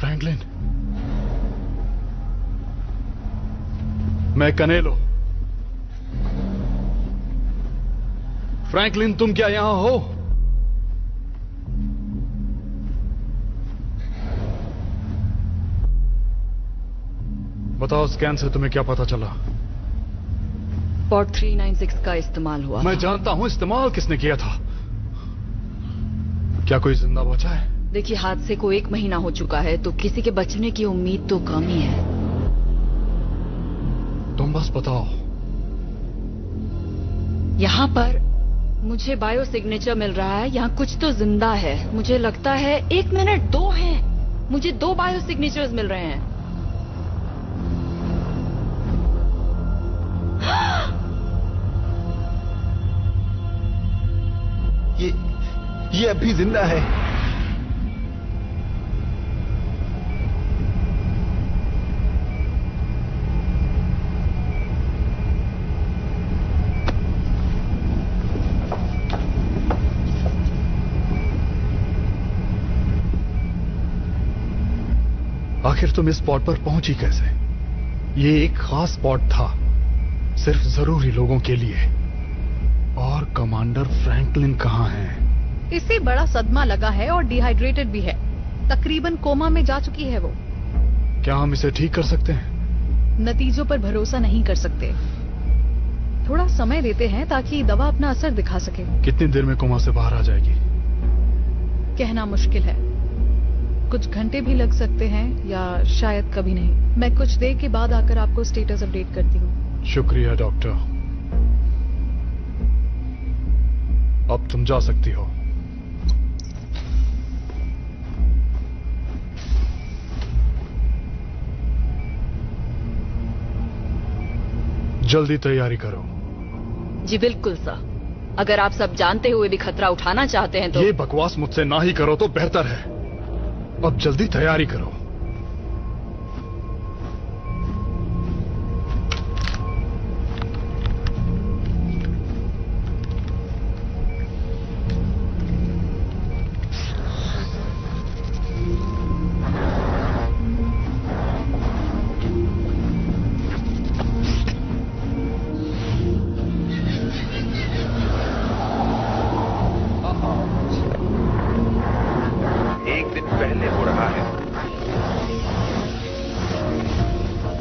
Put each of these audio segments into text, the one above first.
Franklin, मैं कनेलो। Franklin, तुम क्या यहां हो? बताओ, स्कैन से तुम्हें क्या पता चला? पॉट 396 का इस्तेमाल हुआ। मैं जानता हूं इस्तेमाल किसने किया था। क्या कोई जिंदा बचा है? देखिए, हादसे को 1 महीना हो चुका है, तो किसी के बचने की उम्मीद तो कम ही है। तुम बस बताओ। यहाँ पर मुझे बायो सिग्नेचर मिल रहा है, यहाँ कुछ तो जिंदा है। मुझे लगता है 1 मिनट 2 हैं। मुझे 2 बायो सिग्नेचर्स मिल रहे हैं। ये अभी जिंदा है। आखिर तुम इस स्पॉट पर पहुंची कैसे? ये एक खास स्पॉट था, सिर्फ जरूरी लोगों के लिए। और कमांडर फ्रैंकलिन कहाँ हैं? इसे बड़ा सदमा लगा है और डिहाइड्रेटेड भी है। तकरीबन कोमा में जा चुकी है वो। क्या हम इसे ठीक कर सकते हैं? नतीजों पर भरोसा नहीं कर सकते। थोड़ा समय देते हैं ताकि दवा अपना असर दिखा सके। कितनी देर में कोमा से बाहर आ जाएगी? कहना मुश्किल है। कुछ घंटे भी लग सकते हैं या शायद कभी नहीं। मैं कुछ देर के बाद आकर आपको स्टेटस अपडेट करती हूँ। शुक्रिया डॉक्टर। अब तुम जा सकती हो। जल्दी तैयारी करो। जी बिल्कुल सर। अगर आप सब जानते हुए भी खतरा उठाना चाहते हैं तो। ये बकवास मुझसे ना ही करो तो बेहतर है। अब जल्दी तैयारी करो।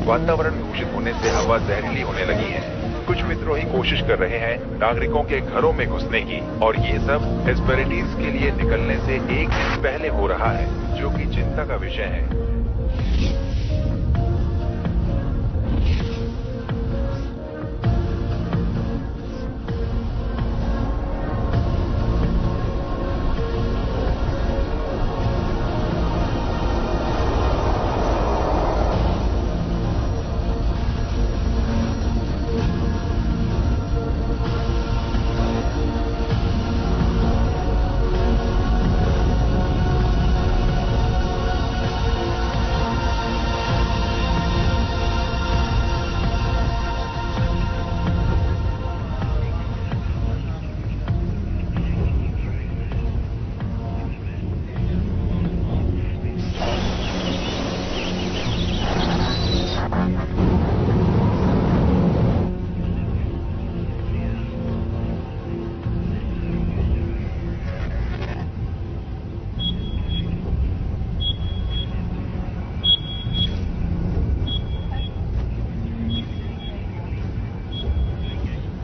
वातावरण दूषित होने से हवा जहरीली होने लगी है। कुछ विद्रोही कोशिश कर रहे हैं नागरिकों के घरों में घुसने की, और ये सब हेस्पेरिडीज के लिए निकलने से 1 दिन पहले हो रहा है, जो कि चिंता का विषय है।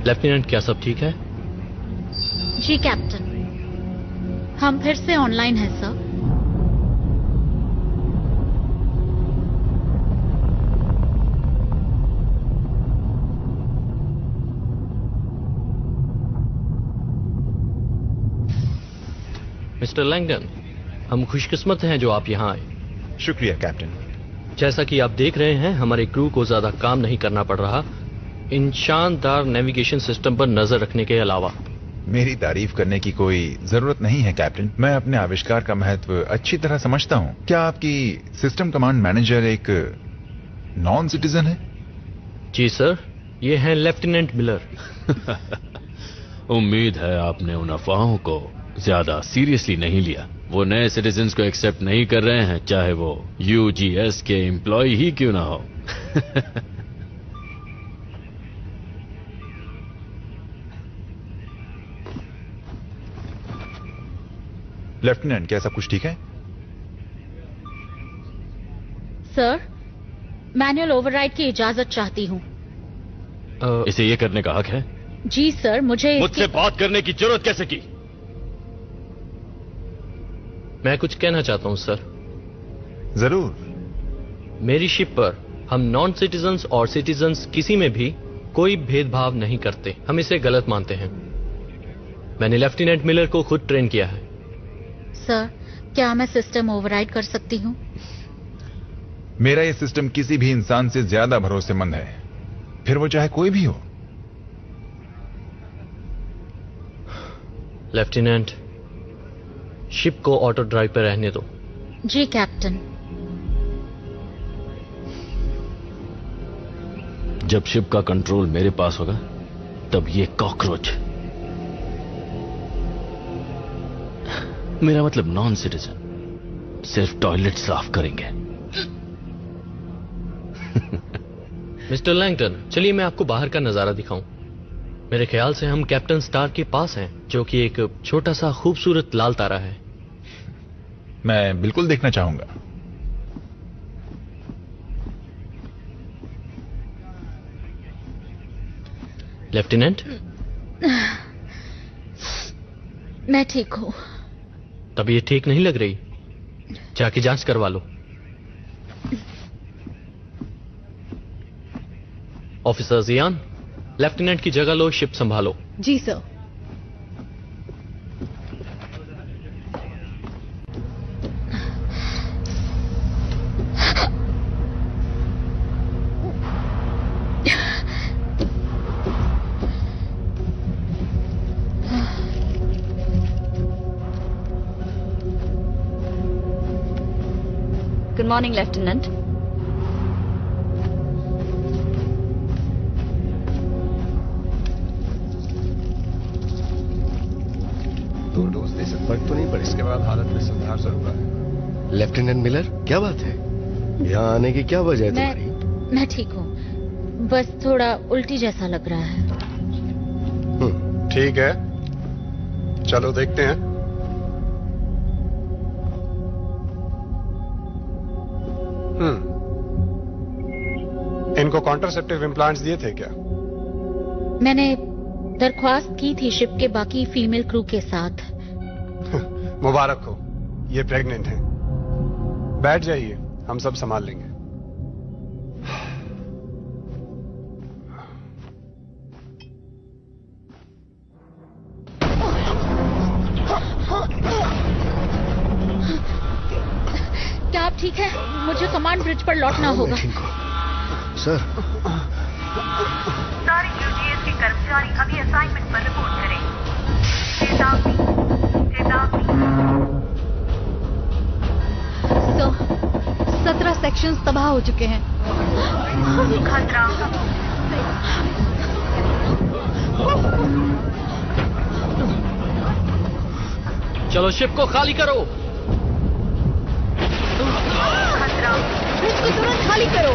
लेफ्टिनेंट, क्या सब ठीक है? जी कैप्टन, हम फिर से ऑनलाइन हैं सर। मिस्टर लैंगडन, हम खुशकिस्मत हैं जो आप यहाँ आए। शुक्रिया कैप्टन। जैसा कि आप देख रहे हैं, हमारे क्रू को ज्यादा काम नहीं करना पड़ रहा इन शानदार नेविगेशन सिस्टम पर नजर रखने के अलावा। मेरी तारीफ करने की कोई जरूरत नहीं है कैप्टन। मैं अपने आविष्कार का महत्व अच्छी तरह समझता हूँ। क्या आपकी सिस्टम कमांड मैनेजर एक नॉन सिटीजन है? जी सर, ये हैं लेफ्टिनेंट मिलर। उम्मीद है आपने उन अफवाहों को ज्यादा सीरियसली नहीं लिया। वो नए सिटीजन्स को एक्सेप्ट नहीं कर रहे हैं, चाहे वो यूजीएस के एम्प्लॉय ही क्यों ना हो। लेफ्टिनेंट, क्या सब कुछ ठीक है? सर, मैनुअल ओवरराइड की इजाजत चाहती हूँ। इसे ये करने का हक है? जी सर, मुझे मुझसे बात करने की जरूरत कैसे की? मैं कुछ कहना चाहता हूं सर। जरूर। मेरी शिप पर हम नॉन सिटीजन्स और सिटीजन्स किसी में भी कोई भेदभाव नहीं करते। हम इसे गलत मानते हैं। मैंने लेफ्टिनेंट मिलर को खुद ट्रेन किया है। सर, क्या मैं सिस्टम ओवरराइड कर सकती हूँ? मेरा ये सिस्टम किसी भी इंसान से ज्यादा भरोसेमंद है, फिर वो चाहे कोई भी हो। लेफ्टिनेंट, शिप को ऑटो ड्राइव पर रहने दो। जी कैप्टन। जब शिप का कंट्रोल मेरे पास होगा, तब ये कॉकरोच, मेरा मतलब नॉन सिटीजन, सिर्फ टॉयलेट साफ करेंगे। मिस्टर लैंगटन, चलिए मैं आपको बाहर का नजारा दिखाऊं। मेरे ख्याल से हम कैप्टन स्टार के पास हैं, जो कि एक छोटा सा खूबसूरत लाल तारा है। मैं बिल्कुल देखना चाहूंगा। लेफ्टिनेंट, मैं ठीक हूँ। तबीयत ठीक नहीं लग रही, जाके जांच करवा लो। ऑफिसर जियान, लेफ्टिनेंट की जगह लो, शिप संभालो। जी सर। Good morning, Lieutenant. दो डोज दे से फर्क तो नहीं, पर इसके बाद हालत में सुधार जरूर आएगा। लेफ्टिनेंट मिलर, क्या बात है? यहाँ आने की क्या वजह है तुम्हारी? मैं ठीक हूँ, बस थोड़ा उल्टी जैसा लग रहा है। ठीक है, चलो देखते हैं। इनको कॉन्ट्रासेप्टिव इम्प्लांट्स दिए थे क्या? मैंने दरख्वास्त की थी शिप के बाकी फीमेल क्रू के साथ। मुबारक हो, ये प्रेग्नेंट हैं। बैठ जाइए, हम सब संभाल लेंगे। क्या आप ठीक है? मुझे कमांड ब्रिज पर लौटना होगा। सर, सारे यूजीएस के कर्मचारी अभी असाइनमेंट पर रिपोर्ट करें। चेतावनी, चेतावनी। 17 सेक्शंस तबाह हो चुके हैं। खतरा। चलो शिप को खाली करो। खतरा। ब्रिज को तुरंत खाली करो।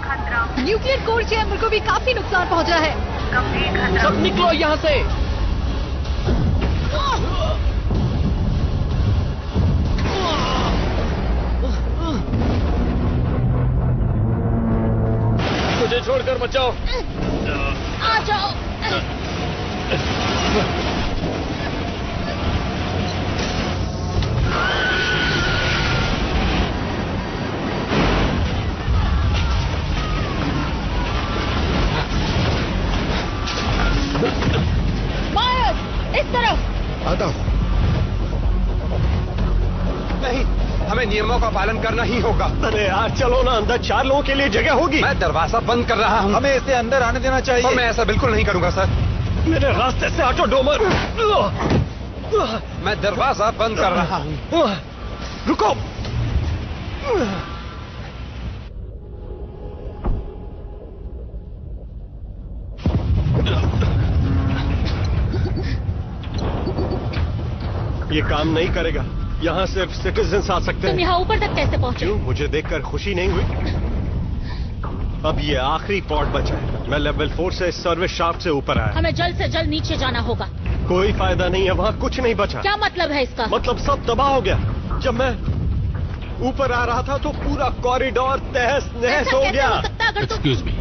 खतरा। न्यूक्लियर कोर चैम्बर को भी काफी नुकसान पहुंचा है। गंभीर खतरा। सब निकलो यहाँ से। मुझे छोड़कर बचाओ। आ जाओ। मायर्स, इस तरफ। आता हूँ। नहीं, हमें नियमों का पालन करना ही होगा। अरे यार चलो ना, अंदर 4 लोगों के लिए जगह होगी। मैं दरवाजा बंद कर रहा हूँ। हमें इसे अंदर आने देना चाहिए। और मैं ऐसा बिल्कुल नहीं करूंगा सर। मेरे रास्ते से हटो डोमर। मैं दरवाजा बंद कर रहा हूँ। रुको। ये काम नहीं करेगा। यहाँ सिर्फ सिटीजन्स आ सकते तुम हैं। यहाँ ऊपर तक कैसे पहुँचे? क्यों? मुझे देखकर खुशी नहीं हुई? अब ये आखिरी पॉड बचा है। मैं लेवल 4 से सर्विस शाफ्ट से ऊपर आया। हमें जल्द से जल्द नीचे जाना होगा। कोई फायदा नहीं है, वहाँ कुछ नहीं बचा। क्या मतलब है इसका? मतलब सब तबाह हो गया। जब मैं ऊपर आ रहा था तो पूरा कॉरिडोर तहस नहस हो गया। एक्सक्यूज मी,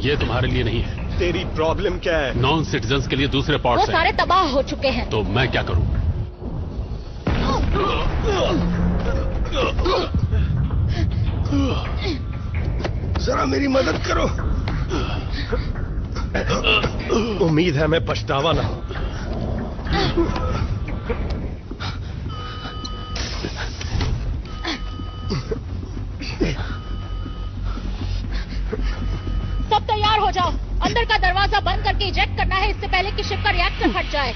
ये तुम्हारे लिए नहीं है। तेरी प्रॉब्लम क्या है? नॉन सिटीजन्स के लिए दूसरे वो पॉड्स सारे हैं। तबाह हो चुके हैं। तो मैं क्या करूं? जरा मेरी मदद करो। उम्मीद है मैं पछतावा ना हो। सब तैयार हो जाओ। अंदर का दरवाजा बंद करके इजेक्ट करना है, इससे पहले कि शिप का रिएक्टर फट जाए।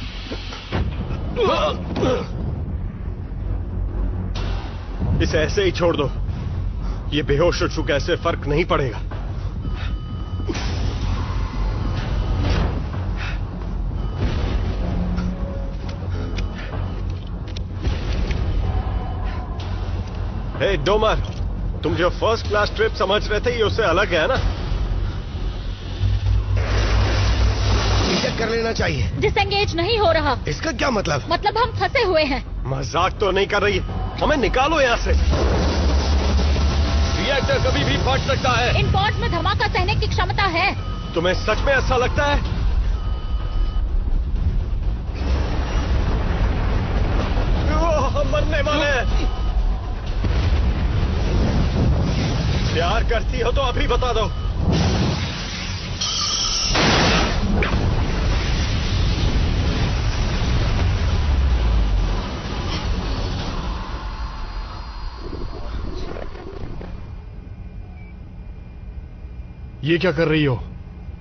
इसे ऐसे ही छोड़ दो। ये बेहोश हो चुका है, इससे फर्क नहीं पड़ेगा। हे डोमर, तुम जो फर्स्ट क्लास ट्रिप समझ रहे थे ये उससे अलग है ना? चेक कर लेना चाहिए। डिसएंगेज नहीं हो रहा। इसका क्या मतलब? मतलब हम फंसे हुए हैं। मजाक तो नहीं कर रही? हमें निकालो यहाँ से। रिएक्टर कभी भी फट सकता है। इन पॉड्स में धमाका सहने की क्षमता है। तुम्हें सच में ऐसा लगता है? हम मरने वाले हैं। प्यार करती हो तो अभी बता दो। ये क्या कर रही हो?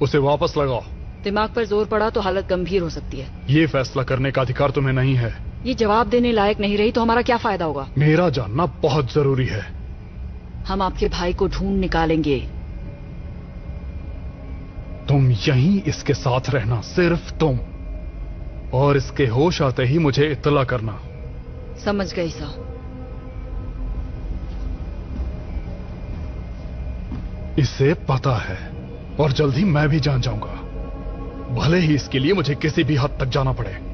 उसे वापस लगाओ। दिमाग पर जोर पड़ा तो हालत गंभीर हो सकती है। ये फैसला करने का अधिकार तुम्हें नहीं है। ये जवाब देने लायक नहीं रही तो हमारा क्या फायदा होगा? मेरा जानना बहुत जरूरी है। हम आपके भाई को ढूंढ निकालेंगे। तुम यहीं इसके साथ रहना, सिर्फ तुम, और इसके होश आते ही मुझे इत्तला करना। समझ गई साहब। इसे पता है और जल्द ही मैं भी जान जाऊंगा, भले ही इसके लिए मुझे किसी भी हद तक जाना पड़े।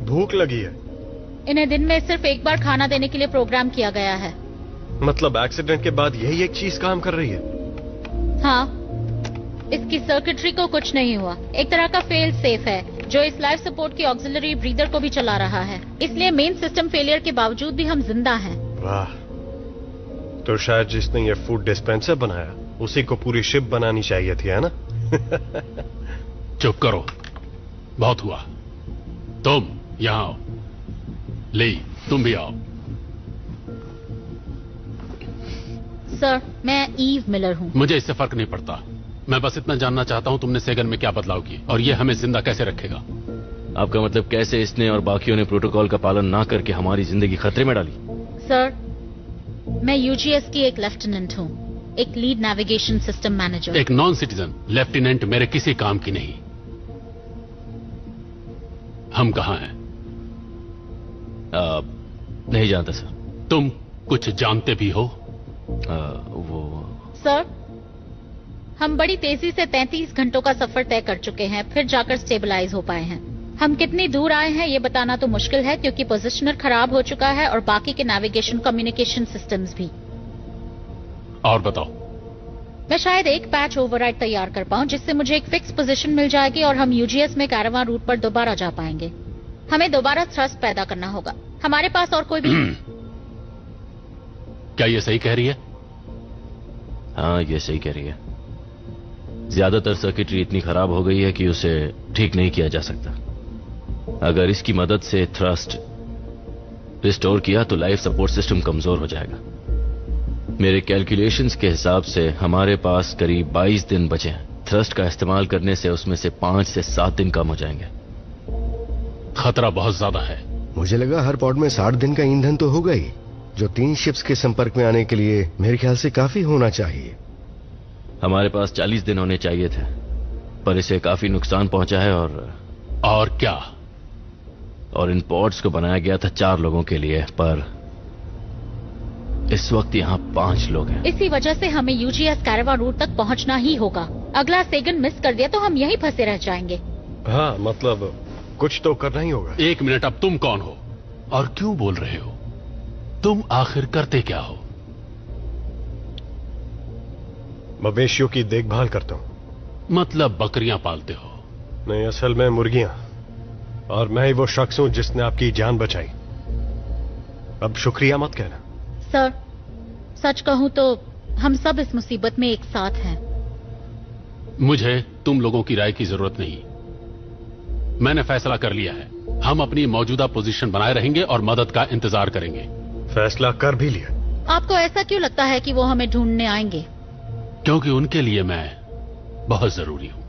भूख लगी है। इन्हें दिन में सिर्फ एक बार खाना देने के लिए प्रोग्राम किया गया है। मतलब एक्सीडेंट के बाद यही एक चीज काम कर रही है? हाँ, इसकी सर्किटरी को कुछ नहीं हुआ। एक तरह का फेल सेफ है जो इस लाइफ सपोर्ट की ऑक्सिलरी ब्रीदर को भी चला रहा है। इसलिए मेन सिस्टम फेलियर के बावजूद भी हम जिंदा हैं। वाह, तो शायद जिसने ये फूड डिस्पेंसर बनाया उसी को पूरी शिप बनानी चाहिए थी, है ना? चुप करो, बहुत हुआ। तुम यहां आओ। ली, तुम भी आओ। सर, मैं ईव मिलर हूँ। मुझे इससे फर्क नहीं पड़ता। मैं बस इतना जानना चाहता हूं तुमने सेगन में क्या बदलाव की और ये हमें जिंदा कैसे रखेगा। आपका मतलब कैसे इसने और बाकियों ने प्रोटोकॉल का पालन ना करके हमारी जिंदगी खतरे में डाली? सर, मैं यूजीएस की एक लेफ्टिनेंट हूँ, एक लीड नेविगेशन सिस्टम मैनेजर। एक नॉन सिटीजन लेफ्टिनेंट मेरे किसी काम की नहीं। हम कहाँ हैं? नहीं जानता सर। तुम कुछ जानते भी हो? वो सर, हम बड़ी तेजी से 33 घंटों का सफर तय कर चुके हैं, फिर जाकर स्टेबलाइज हो पाए हैं। हम कितनी दूर आए हैं ये बताना तो मुश्किल है क्योंकि पोजिशनर खराब हो चुका है और बाकी के नेविगेशन कम्युनिकेशन सिस्टम्स भी। और बताओ। मैं शायद एक पैच ओवरराइड तैयार कर पाऊं जिससे मुझे एक फिक्स पोजीशन मिल जाएगी और हम यूजीएस में कैरावान रूट पर दोबारा जा पाएंगे। हमें दोबारा थ्रस्ट पैदा करना होगा। हमारे पास और कोई भी क्या ये सही कह रही है? हाँ, ये सही कह रही है। ज्यादातर सर्किटरी इतनी खराब हो गई है कि उसे ठीक नहीं किया जा सकता। अगर इसकी मदद से थ्रस्ट रिस्टोर किया तो लाइफ सपोर्ट सिस्टम कमजोर हो जाएगा। मेरे कैलकुलेशंस के हिसाब से हमारे पास करीब 22 दिन बचे हैं। थ्रस्ट का इस्तेमाल करने से उसमें से 5 से 7 दिन कम हो जाएंगे। खतरा बहुत ज्यादा है। मुझे लगा हर पॉड में 60 दिन का ईंधन तो होगा ही, जो 3 शिप्स के संपर्क में आने के लिए मेरे ख्याल से काफी होना चाहिए। हमारे पास 40 दिन होने चाहिए थे, पर इसे काफी नुकसान पहुंचा है। और क्या? और इन पॉड्स को बनाया गया था 4 लोगों के लिए, पर इस वक्त यहाँ 5 लोग हैं। इसी वजह से हमें यूजीएस कैरावान रूट तक पहुंचना ही होगा। अगला सेगन मिस कर दिया तो हम यहीं फंसे रह जाएंगे। हाँ, मतलब कुछ तो करना ही होगा। 1 मिनट, अब तुम कौन हो और क्यों बोल रहे हो? तुम आखिर करते क्या हो? मवेशियों की देखभाल करता हूं। मतलब बकरियां पालते हो? नहीं, असल में मुर्गियां। और मैं ही वो शख्स हूं जिसने आपकी जान बचाई। अब शुक्रिया मत कहना। सर, सच कहूं तो हम सब इस मुसीबत में एक साथ हैं। मुझे तुम लोगों की राय की जरूरत नहीं। मैंने फैसला कर लिया है। हम अपनी मौजूदा पोजीशन बनाए रहेंगे और मदद का इंतजार करेंगे। फैसला कर भी लिया। आपको ऐसा क्यों लगता है कि वो हमें ढूंढने आएंगे? क्योंकि उनके लिए मैं बहुत जरूरी हूं।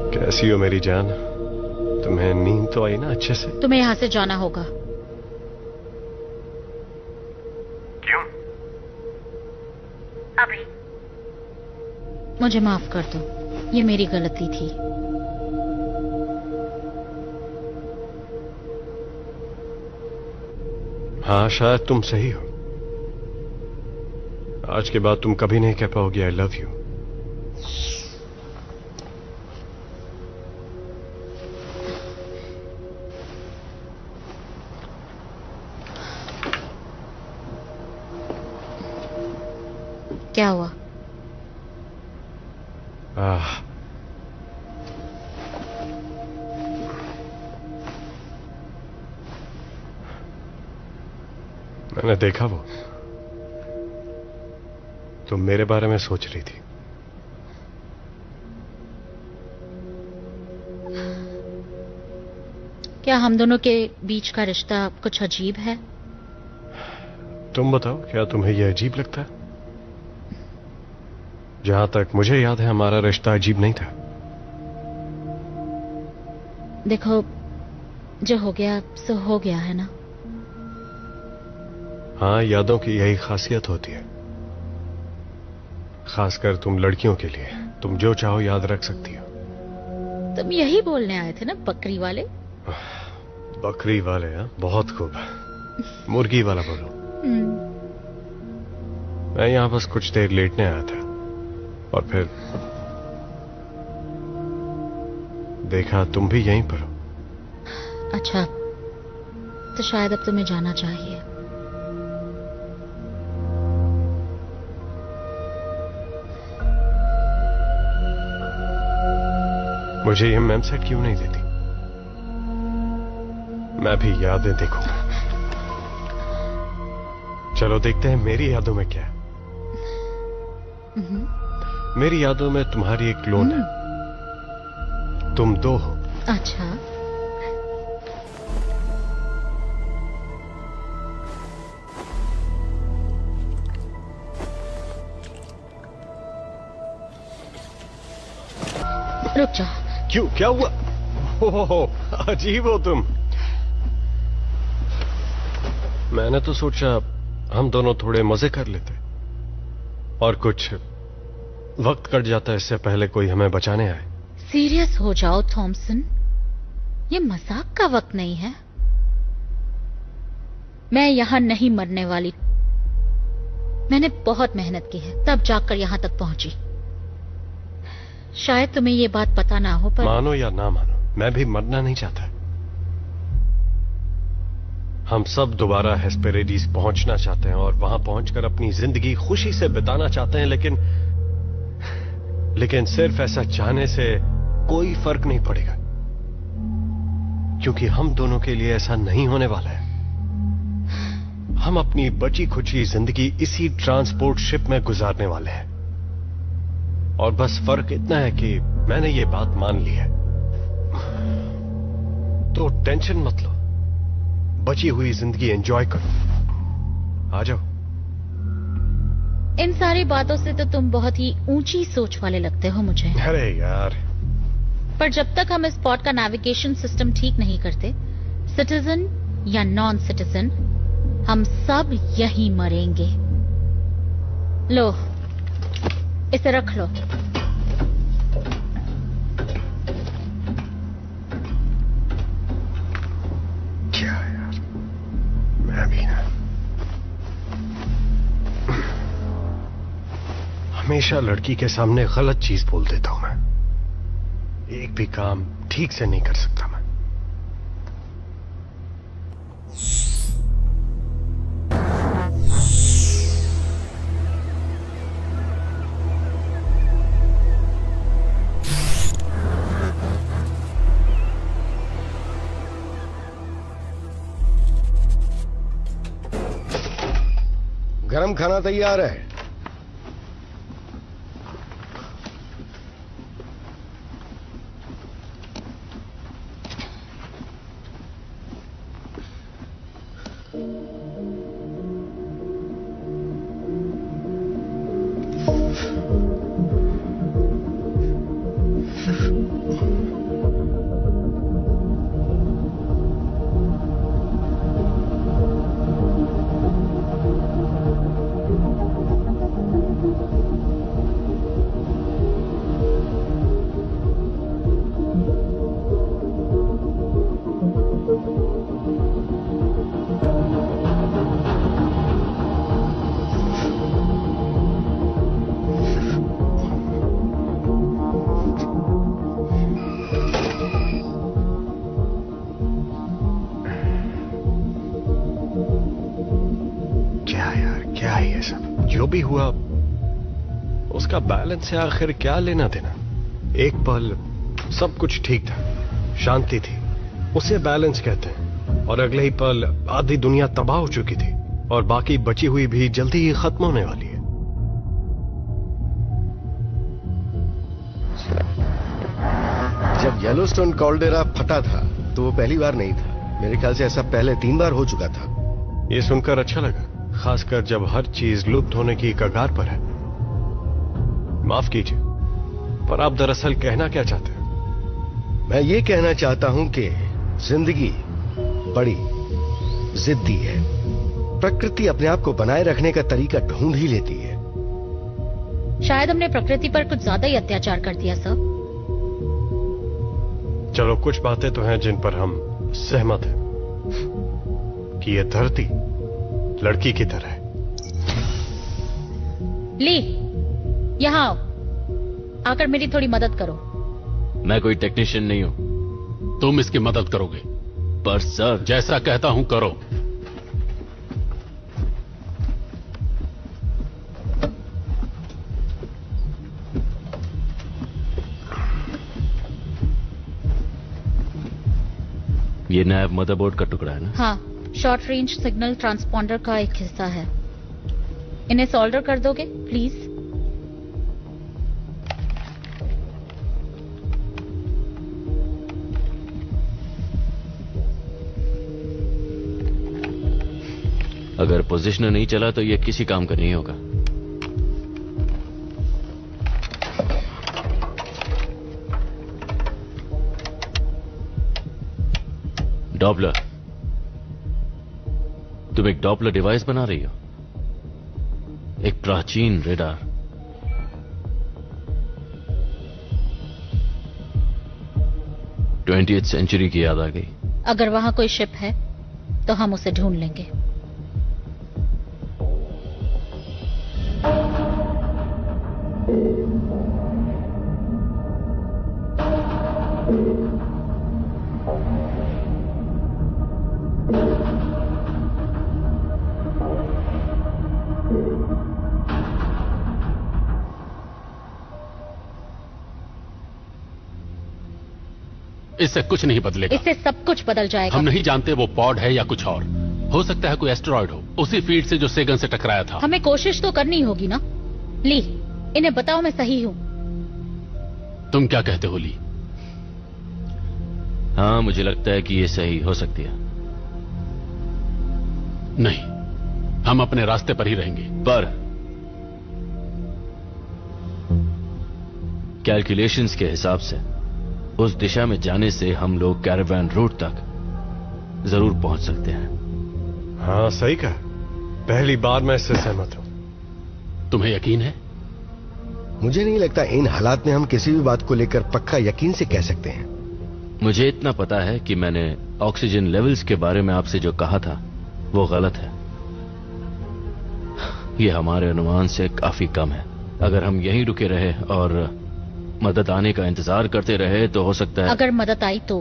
कैसी हो मेरी जान? तुम्हें नींद तो आई ना अच्छे से? तुम्हें यहाँ से जाना होगा। क्यों? अभी? मुझे माफ कर दो, ये मेरी गलती थी। हाँ, शायद तुम सही हो। आज के बाद तुम कभी नहीं कह पाओगे आई लव यू। क्या हुआ? मैंने देखा वो तुम मेरे बारे में सोच रही थी। क्या हम दोनों के बीच का रिश्ता कुछ अजीब है? तुम बताओ, क्या तुम्हें यह अजीब लगता है? जहां तक मुझे याद है हमारा रिश्ता अजीब नहीं था। देखो, जो हो गया सो हो गया है ना। हाँ, यादों की यही खासियत होती है, खासकर तुम लड़कियों के लिए। तुम जो चाहो याद रख सकती हो। तुम यही बोलने आए थे ना, बकरी वाले? बकरी वाले? हाँ, बहुत खूब। मुर्गी वाला बोलो। मैं यहां बस कुछ देर लेटने आया था और फिर देखा तुम भी यहीं पर हो। अच्छा, तो शायद अब तुम्हें जाना चाहिए। मुझे ये मैम सेट क्यों नहीं देती? मैं भी यादें देखूंगा। चलो देखते हैं मेरी यादों में क्या है। मेरी यादों में तुम्हारी एक क्लोन है। तुम 2 हो। अच्छा, रुक जा। क्यों, क्या हुआ? ओहो, अजीब हो तुम। मैंने तो सोचा हम दोनों थोड़े मजे कर लेते और कुछ वक्त कट जाता है इससे पहले कोई हमें बचाने आए। सीरियस हो जाओ थॉमसन, ये मजाक का वक्त नहीं है। मैं यहां नहीं मरने वाली। मैंने बहुत मेहनत की है, तब जाकर यहां तक पहुंची। शायद तुम्हें ये बात पता ना हो, पर मानो या ना मानो, मैं भी मरना नहीं चाहता। हम सब दोबारा हेस्पेरेडिस पहुंचना चाहते हैं और वहां पहुंचकर अपनी जिंदगी खुशी से बिताना चाहते हैं, लेकिन सिर्फ ऐसा चाहने से कोई फर्क नहीं पड़ेगा, क्योंकि हम दोनों के लिए ऐसा नहीं होने वाला है। हम अपनी बची खुची जिंदगी इसी ट्रांसपोर्ट शिप में गुजारने वाले हैं, और बस फर्क इतना है कि मैंने ये बात मान ली है। तो टेंशन मत लो, बची हुई जिंदगी एंजॉय करो। आ जाओ। इन सारी बातों से तो तुम बहुत ही ऊंची सोच वाले लगते हो मुझे। अरे यार, पर जब तक हम इस स्पॉट का नेविगेशन सिस्टम ठीक नहीं करते, सिटीजन या नॉन सिटीजन, हम सब यहीं मरेंगे। लो, इसे रख लो। क्या यार, मैं भी ना हमेशा लड़की के सामने गलत चीज बोल देता हूं। मैं एक भी काम ठीक से नहीं कर सकता। मैं गरम खाना तैयार है। जो भी हुआ उसका बैलेंस से आखिर क्या लेना देना। एक पल सब कुछ ठीक था, शांति थी, उसे बैलेंस कहते हैं, और अगले ही पल आधी दुनिया तबाह हो चुकी थी और बाकी बची हुई भी जल्दी ही खत्म होने वाली है। जब येलोस्टोन कॉल्डेरा फटा था तो वो पहली बार नहीं था। मेरे ख्याल से ऐसा पहले 3 बार हो चुका था। ये सुनकर अच्छा लगा, खासकर जब हर चीज लुप्त होने की कगार पर है। माफ कीजिए, पर आप दरअसल कहना क्या चाहते हैं? मैं ये कहना चाहता हूं कि जिंदगी बड़ी जिद्दी है। प्रकृति अपने आप को बनाए रखने का तरीका ढूंढ ही लेती है। शायद हमने प्रकृति पर कुछ ज्यादा ही अत्याचार कर दिया सर। चलो, कुछ बातें तो हैं जिन पर हम सहमत हैं कि यह धरती लड़की की तरह है। ली, यहां आओ, आकर मेरी थोड़ी मदद करो। मैं कोई टेक्नीशियन नहीं हूं। तुम इसकी मदद करोगे? पर सर, जैसा कहता हूं करो। ये नैब मदरबोर्ड का टुकड़ा है ना? हाँ, शॉर्ट रेंज सिग्नल ट्रांसपॉन्डर का एक हिस्सा है। इन्हें सोल्डर कर दोगे प्लीज? अगर पोजिशनर नहीं चला तो ये किसी काम का नहीं होगा। डॉपलर, तुम एक डॉपलर डिवाइस बना रही हो? एक प्राचीन रेडार। 20th सेंचुरी की याद आ गई। अगर वहां कोई शिप है तो हम उसे ढूंढ लेंगे। इससे कुछ नहीं बदलेगा। इससे सब कुछ बदल जाएगा। हम नहीं जानते वो पॉड है या कुछ और। हो सकता है कोई एस्टेरॉयड हो, उसी फील्ड से जो सेगन से टकराया था। हमें कोशिश तो करनी होगी ना। ली, इन्हें बताओ मैं सही हूं। तुम क्या कहते हो ली? हाँ, मुझे लगता है कि ये सही हो सकती है। नहीं, हम अपने रास्ते पर ही रहेंगे। पर कैलकुलेशंस के हिसाब से उस दिशा में जाने से हम लोग कैरावान रूट तक जरूर पहुंच सकते हैं। हाँ, सही कहा। पहली बार मैं इससे सहमत हूं। तुम्हें यकीन है? मुझे नहीं लगता इन हालात में हम किसी भी बात को लेकर पक्का यकीन से कह सकते हैं। मुझे इतना पता है कि मैंने ऑक्सीजन लेवल्स के बारे में आपसे जो कहा था वो गलत है। ये हमारे अनुमान से काफी कम है। अगर हम यहीं रुके रहे और मदद आने का इंतजार करते रहे तो हो सकता है। अगर मदद आई तो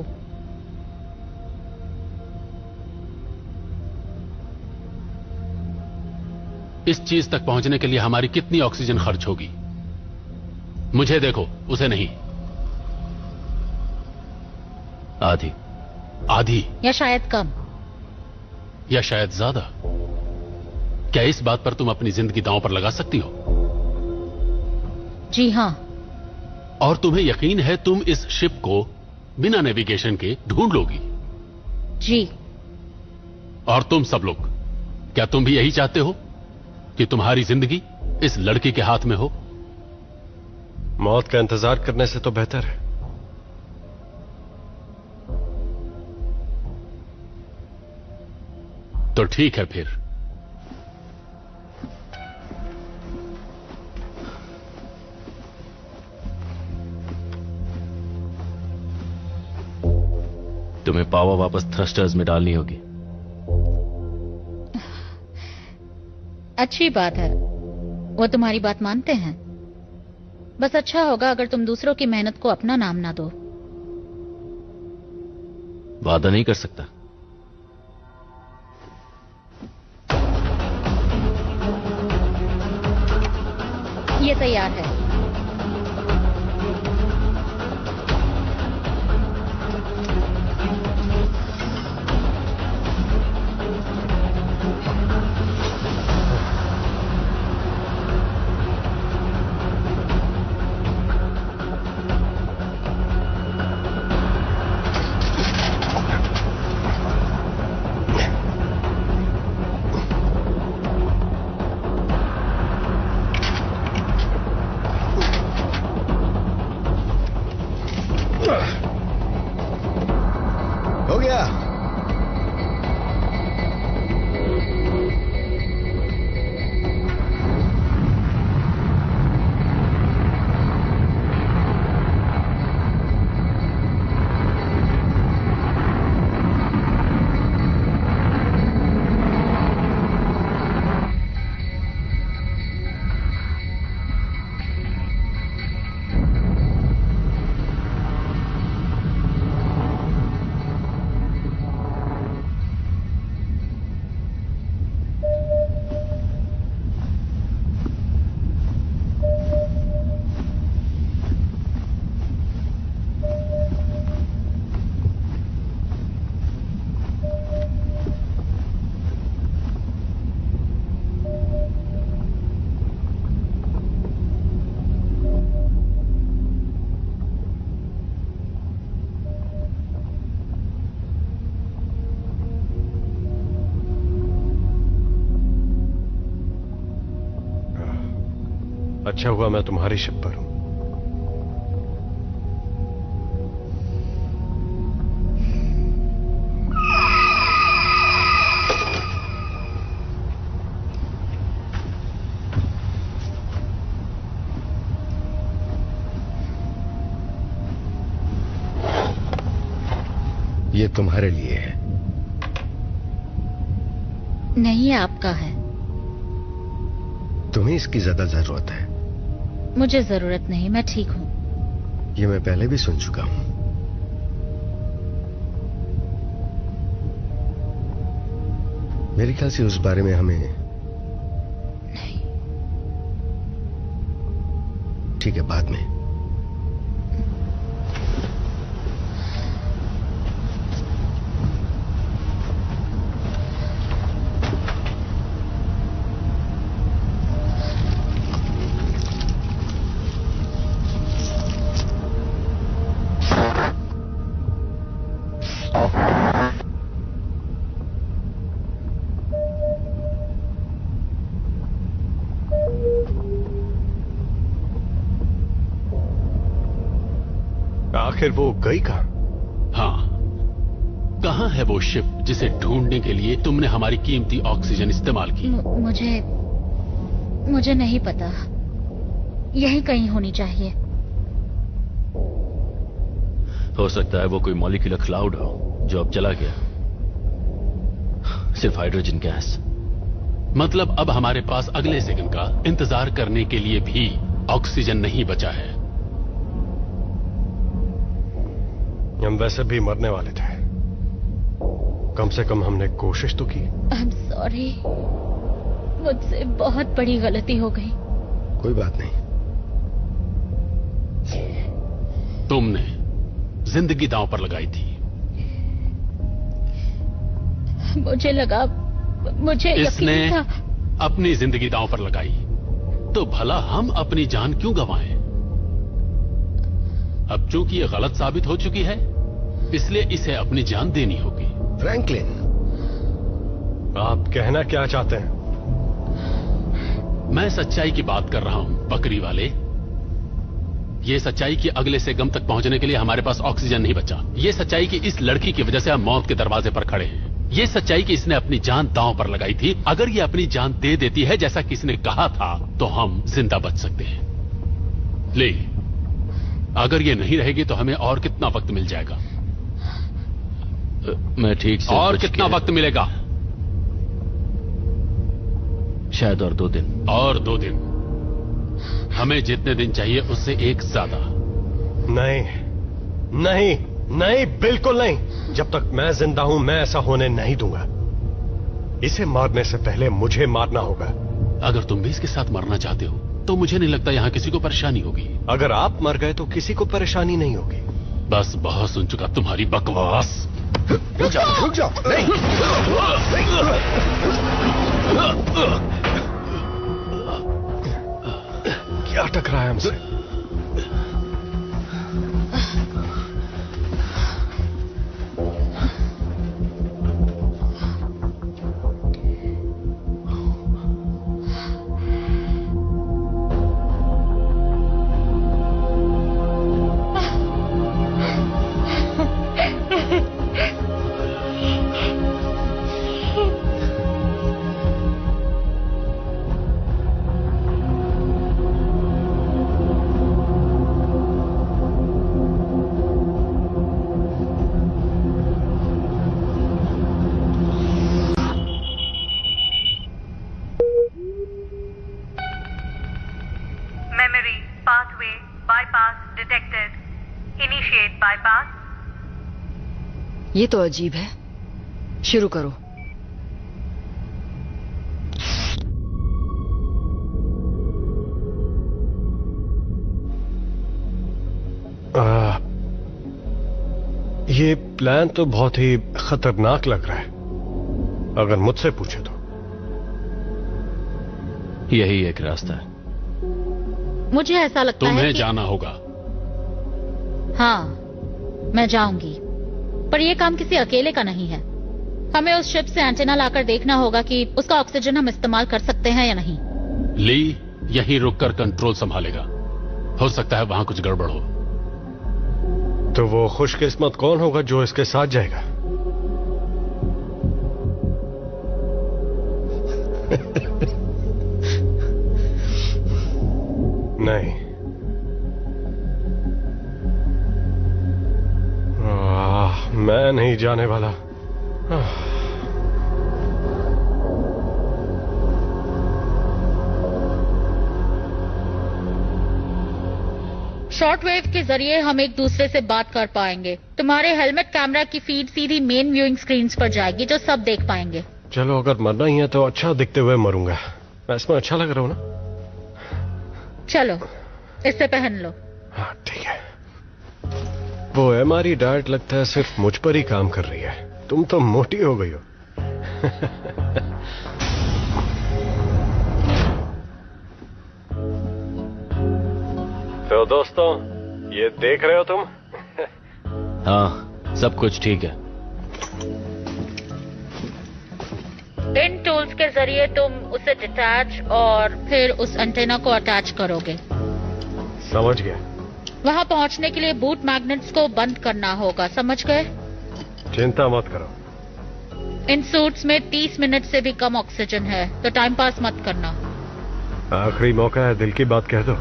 इस चीज तक पहुंचने के लिए हमारी कितनी ऑक्सीजन खर्च होगी? मुझे देखो, उसे नहीं। आधी। आधी या शायद कम, या शायद ज्यादा। क्या इस बात पर तुम अपनी जिंदगी दांव पर लगा सकती हो? जी हां। और तुम्हें यकीन है तुम इस शिप को बिना नेविगेशन के ढूंढ लोगी? जी। और तुम सब लोग, क्या तुम भी यही चाहते हो कि तुम्हारी जिंदगी इस लड़की के हाथ में हो? मौत का इंतजार करने से तो बेहतर है। तो ठीक है फिर। तुम्हें पावर वापस थ्रस्टर्स में डालनी होगी। अच्छी बात है, वो तुम्हारी बात मानते हैं। बस अच्छा होगा अगर तुम दूसरों की मेहनत को अपना नाम ना दो। वादा नहीं कर सकता। ये तैयार है। हो गया। अच्छा हुआ मैं तुम्हारी शिप पर हूं। ये तुम्हारे लिए है। नहीं, आपका है। तुम्हें इसकी ज्यादा जरूरत है। मुझे जरूरत नहीं, मैं ठीक हूँ। ये मैं पहले भी सुन चुका हूं। मेरे ख्याल से उस बारे में हमें नहीं। ठीक है, बाद में। आखिर वो गई कहां? हाँ, कहां है वो शिप जिसे ढूंढने के लिए तुमने हमारी कीमती ऑक्सीजन इस्तेमाल की? मुझे नहीं पता। यहीं कहीं होनी चाहिए। हो सकता है वो कोई मॉलिक्यूलर क्लाउड हो जो अब चला गया। सिर्फ हाइड्रोजन गैस। मतलब अब हमारे पास अगले सेकंड का इंतजार करने के लिए भी ऑक्सीजन नहीं बचा है। हम वैसे भी मरने वाले थे। कम से कम हमने कोशिश तो की। I'm sorry। मुझसे बहुत बड़ी गलती हो गई। कोई बात नहीं। तुमने जिंदगी दांव पर लगाई थी। मुझे लगा, मुझे इसने यकीन था। अपनी जिंदगी दांव पर लगाई, तो भला हम अपनी जान क्यों गंवाएं? अब चूंकि ये गलत साबित हो चुकी है, इसलिए इसे अपनी जान देनी होगी। फ्रैंकलिन, आप कहना क्या चाहते हैं? मैं सच्चाई की बात कर रहा हूं, बकरी वाले। ये सच्चाई कि अगले से गम तक पहुंचने के लिए हमारे पास ऑक्सीजन नहीं बचा। ये सच्चाई कि इस लड़की की वजह से हम मौत के दरवाजे पर खड़े हैं। ये सच्चाई कि इसने अपनी जान दांव पर लगाई थी। अगर ये अपनी जान दे देती है जैसा किसी ने कहा था, तो हम जिंदा बच सकते हैं। ले, अगर ये नहीं रहेगी तो हमें और कितना वक्त मिल जाएगा? मैं ठीक से और कितना वक्त मिलेगा? शायद और 2 दिन। और 2 दिन। हमें जितने दिन चाहिए उससे एक ज्यादा। नहीं, नहीं, नहीं, बिल्कुल नहीं। जब तक मैं जिंदा हूं, मैं ऐसा होने नहीं दूंगा। इसे मारने से पहले मुझे मारना होगा। अगर तुम भी इसके साथ मरना चाहते हो, तो मुझे नहीं लगता यहां किसी को परेशानी होगी। अगर आप मर गए तो किसी को परेशानी नहीं होगी। बस बहुत सुन चुका तुम्हारी बकवास। रुक जाओ, रुक जाओ। नहीं। क्या टकराया हमसे? Memory pathway bypass detected. Initiate bypass. ये तो अजीब है। शुरू करो। ये प्लान तो बहुत ही खतरनाक लग रहा है, अगर मुझसे पूछे तो। यही एक रास्ता है। मुझे ऐसा लगता है तुम्हें कि... जाना होगा। हाँ, मैं जाऊंगी, पर यह काम किसी अकेले का नहीं है। हमें उस शिप से एंटेना लाकर देखना होगा कि उसका ऑक्सीजन हम इस्तेमाल कर सकते हैं या नहीं। ली यहीं रुककर कंट्रोल संभालेगा। हो सकता है वहां कुछ गड़बड़ हो। तो वो खुशकिस्मत कौन होगा जो इसके साथ जाएगा? नहीं, मैं नहीं जाने वाला। शॉर्टवेव के जरिए हम एक दूसरे से बात कर पाएंगे। तुम्हारे हेलमेट कैमरा की फीड सीधी मेन व्यूइंग स्क्रीन पर जाएगी, जो सब देख पाएंगे। चलो, अगर मरना ही है तो अच्छा दिखते हुए मरूंगा। मैं इसमें अच्छा लग रहा हूं ना? चलो, इसे पहन लो। हाँ ठीक है। वो एमआरई डाइट लगता है सिर्फ मुझ पर ही काम कर रही है। तुम तो मोटी हो गई हो। तो दोस्तों, ये देख रहे हो तुम? हाँ, सब कुछ ठीक है। इन टूल्स के जरिए तुम उसे डिटैच और फिर उस एंटेना को अटैच करोगे। समझ गया। वहां पहुंचने के लिए बूट मैग्नेट्स को बंद करना होगा, समझ गए? चिंता मत करो। इन सूट्स में 30 मिनट से भी कम ऑक्सीजन है, तो टाइम पास मत करना। आखिरी मौका है, दिल की बात कह दो।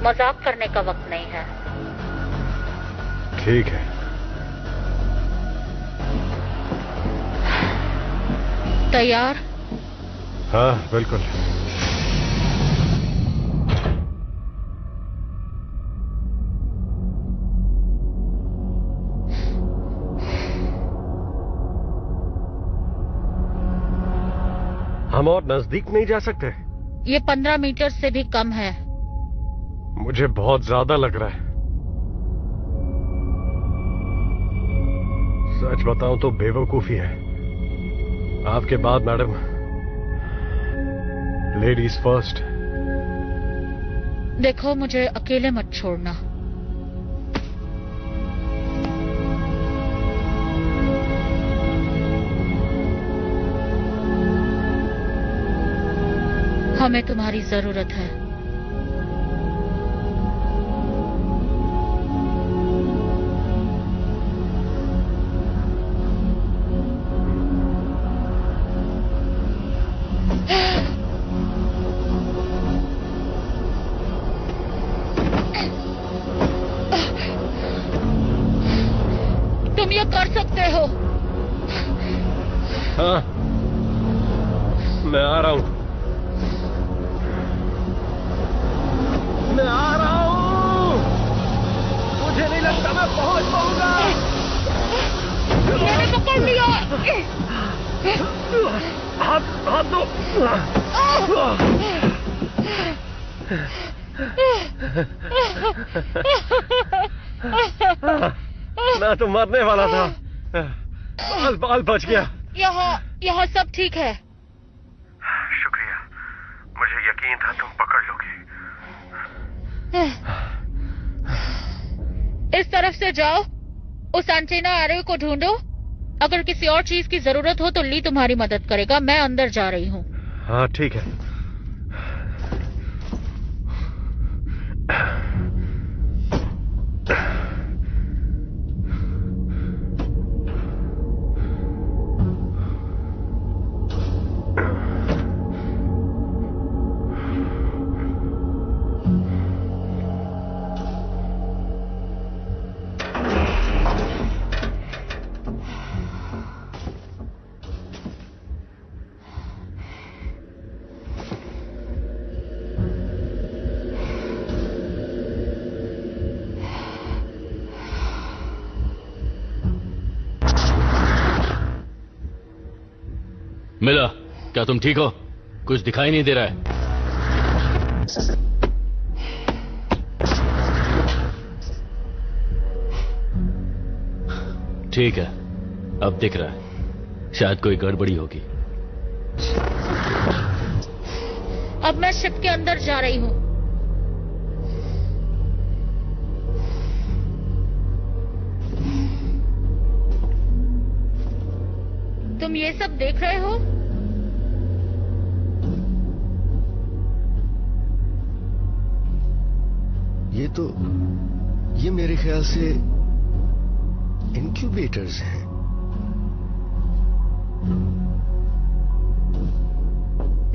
मजाक करने का वक्त नहीं है। ठीक है। तैयार? हाँ बिल्कुल। हम और नजदीक नहीं जा सकते? ये 15 मीटर से भी कम है। मुझे बहुत ज्यादा लग रहा है। सच बताऊं तो बेवकूफी है। आपके बाद मैडम। Ladies first. देखो, मुझे अकेले मत छोड़ना। हमें तुम्हारी जरूरत है। तुम ये कर सकते हो। हाँ, मैं आ रहा हूं। मैं आ रहा हूं। मुझे नहीं लगता मैं पहुंच पाऊंगा। मैंने पकड़ लिया। हाथ दो। मैं तो मरने वाला था। बाल बच गया। यहाँ सब ठीक है। शुक्रिया, मुझे यकीन था तुम पकड़ लोगे। इस तरफ से जाओ, उस एंटेना एरो को ढूंढो। अगर किसी और चीज की जरूरत हो तो ली तुम्हारी मदद करेगा। मैं अंदर जा रही हूँ। हाँ ठीक है। मिला, क्या तुम ठीक हो? कुछ दिखाई नहीं दे रहा है। ठीक है, अब दिख रहा है। शायद कोई गड़बड़ी होगी। अब मैं शिप के अंदर जा रही हूँ। तुम ये सब देख रहे हो? ये मेरे ख्याल से इंक्यूबेटर्स हैं।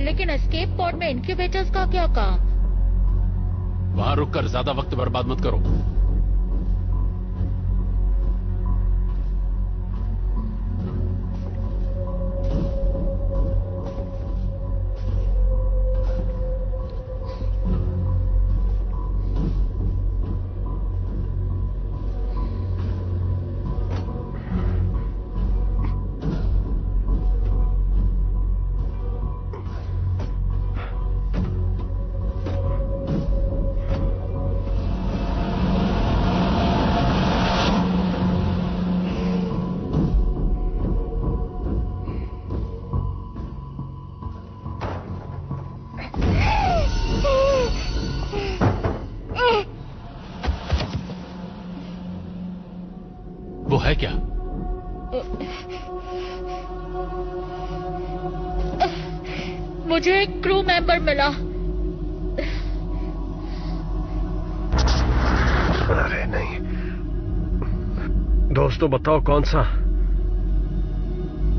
लेकिन एस्केप पॉड में इंक्यूबेटर्स का क्या काम? वहां रुककर ज्यादा वक्त बर्बाद मत करो। वो है क्या? मुझे एक क्रू मेंबर मिला। अरे नहीं दोस्तों, बताओ कौन सा?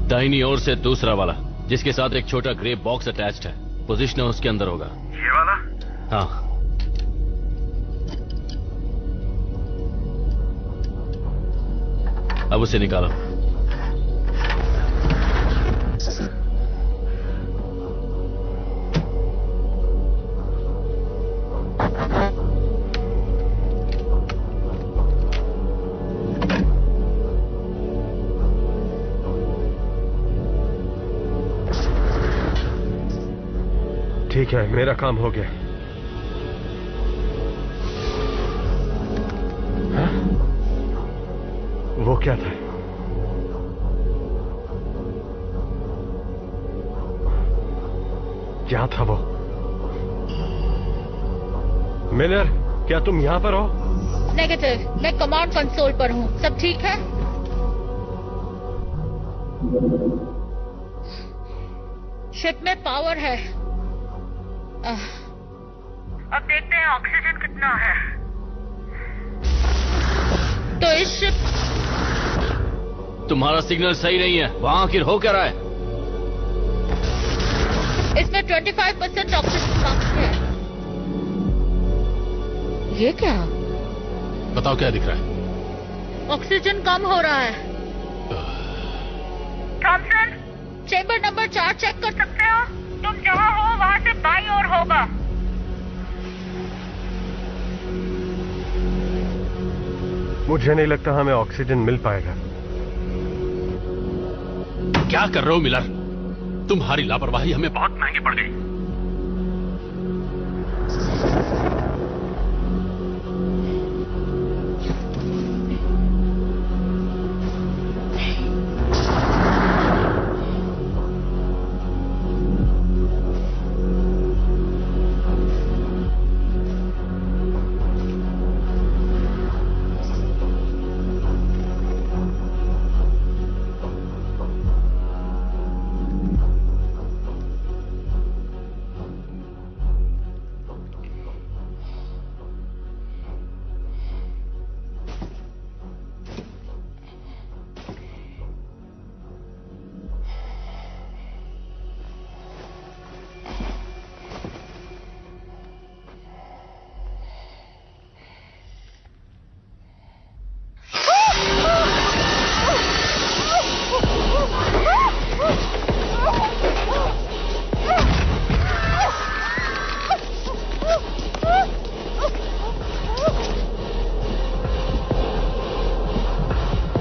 दाहिनी ओर से दूसरा वाला, जिसके साथ एक छोटा ग्रे बॉक्स अटैच्ड है। पोजीशन उसके अंदर होगा। ये वाला? हाँ। अब उसे निकालो। ठीक है, मेरा काम हो गया। हाँ? वो क्या था? क्या था वो? मिलर, क्या तुम यहां पर हो? नेगेटिव, मैं कमांड कंसोल पर हूँ। सब ठीक है? शिप में पावर है। अब देखते हैं ऑक्सीजन कितना है। तो इस शिप तुम्हारा सिग्नल सही नहीं है। वहां आखिर हो क्या रहा है? इसमें 25% ऑक्सीजन कम है। ये क्या? बताओ क्या दिख रहा है? ऑक्सीजन कम हो रहा है। थॉमसन, चेंबर नंबर 4 चेक कर सकते हो? तुम जहाँ हो वहाँ से बाईं ओर होगा। मुझे नहीं लगता हमें ऑक्सीजन मिल पाएगा। क्या कर रहे हो मिलर? तुम्हारी लापरवाही हमें बहुत महंगी पड़ गई।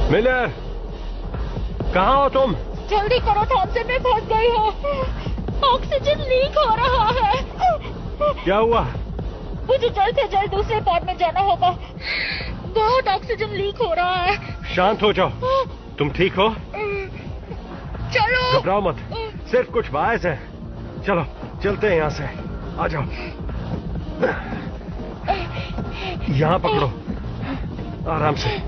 मिलर, कहाँ हो तुम? जल्दी करो थॉमसन, मैं फंस गई हूँ। ऑक्सीजन लीक हो रहा है। क्या हुआ? मुझे जल्द से जल्द दूसरे पॉड में जाना होगा। बहुत ऑक्सीजन लीक हो रहा है। शांत हो जाओ। तुम ठीक हो? चलो। घबराओ मत, सिर्फ कुछ वायर्स हैं। चलो चलते हैं यहाँ से। आ जाओ। यहाँ पकड़ो, आराम से।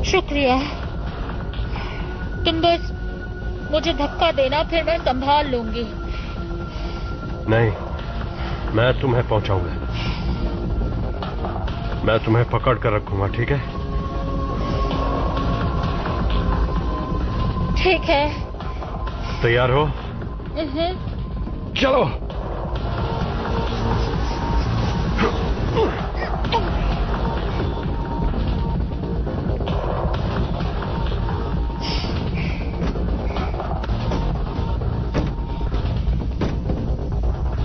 शुक्रिया। तुम बस मुझे धक्का देना, फिर मैं संभाल लूंगी। नहीं, मैं तुम्हें पहुंचाऊंगा। मैं तुम्हें पकड़ कर रखूंगा, ठीक है? ठीक है। तैयार हो? चलो।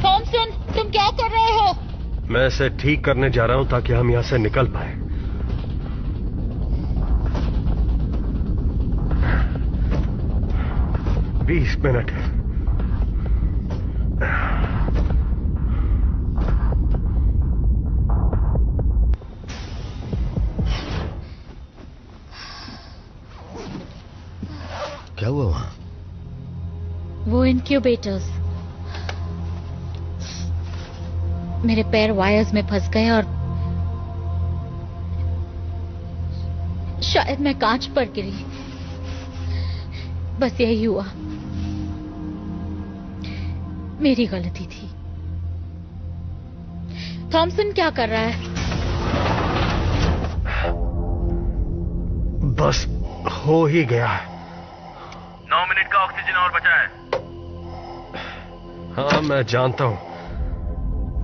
थॉमसन, तुम क्या कर रहे हो? मैं इसे ठीक करने जा रहा हूं ताकि हम यहां से निकल पाए। बीस मिनट। क्या हुआ वहां? वो इनक्यूबेटर्स। मेरे पैर वायर्स में फंस गए और शायद मैं कांच पर गिरी। बस यही हुआ। मेरी गलती थी। थॉमसन क्या कर रहा है? बस हो ही गया है। 9 मिनट का ऑक्सीजन और बचा है। हाँ मैं जानता हूं,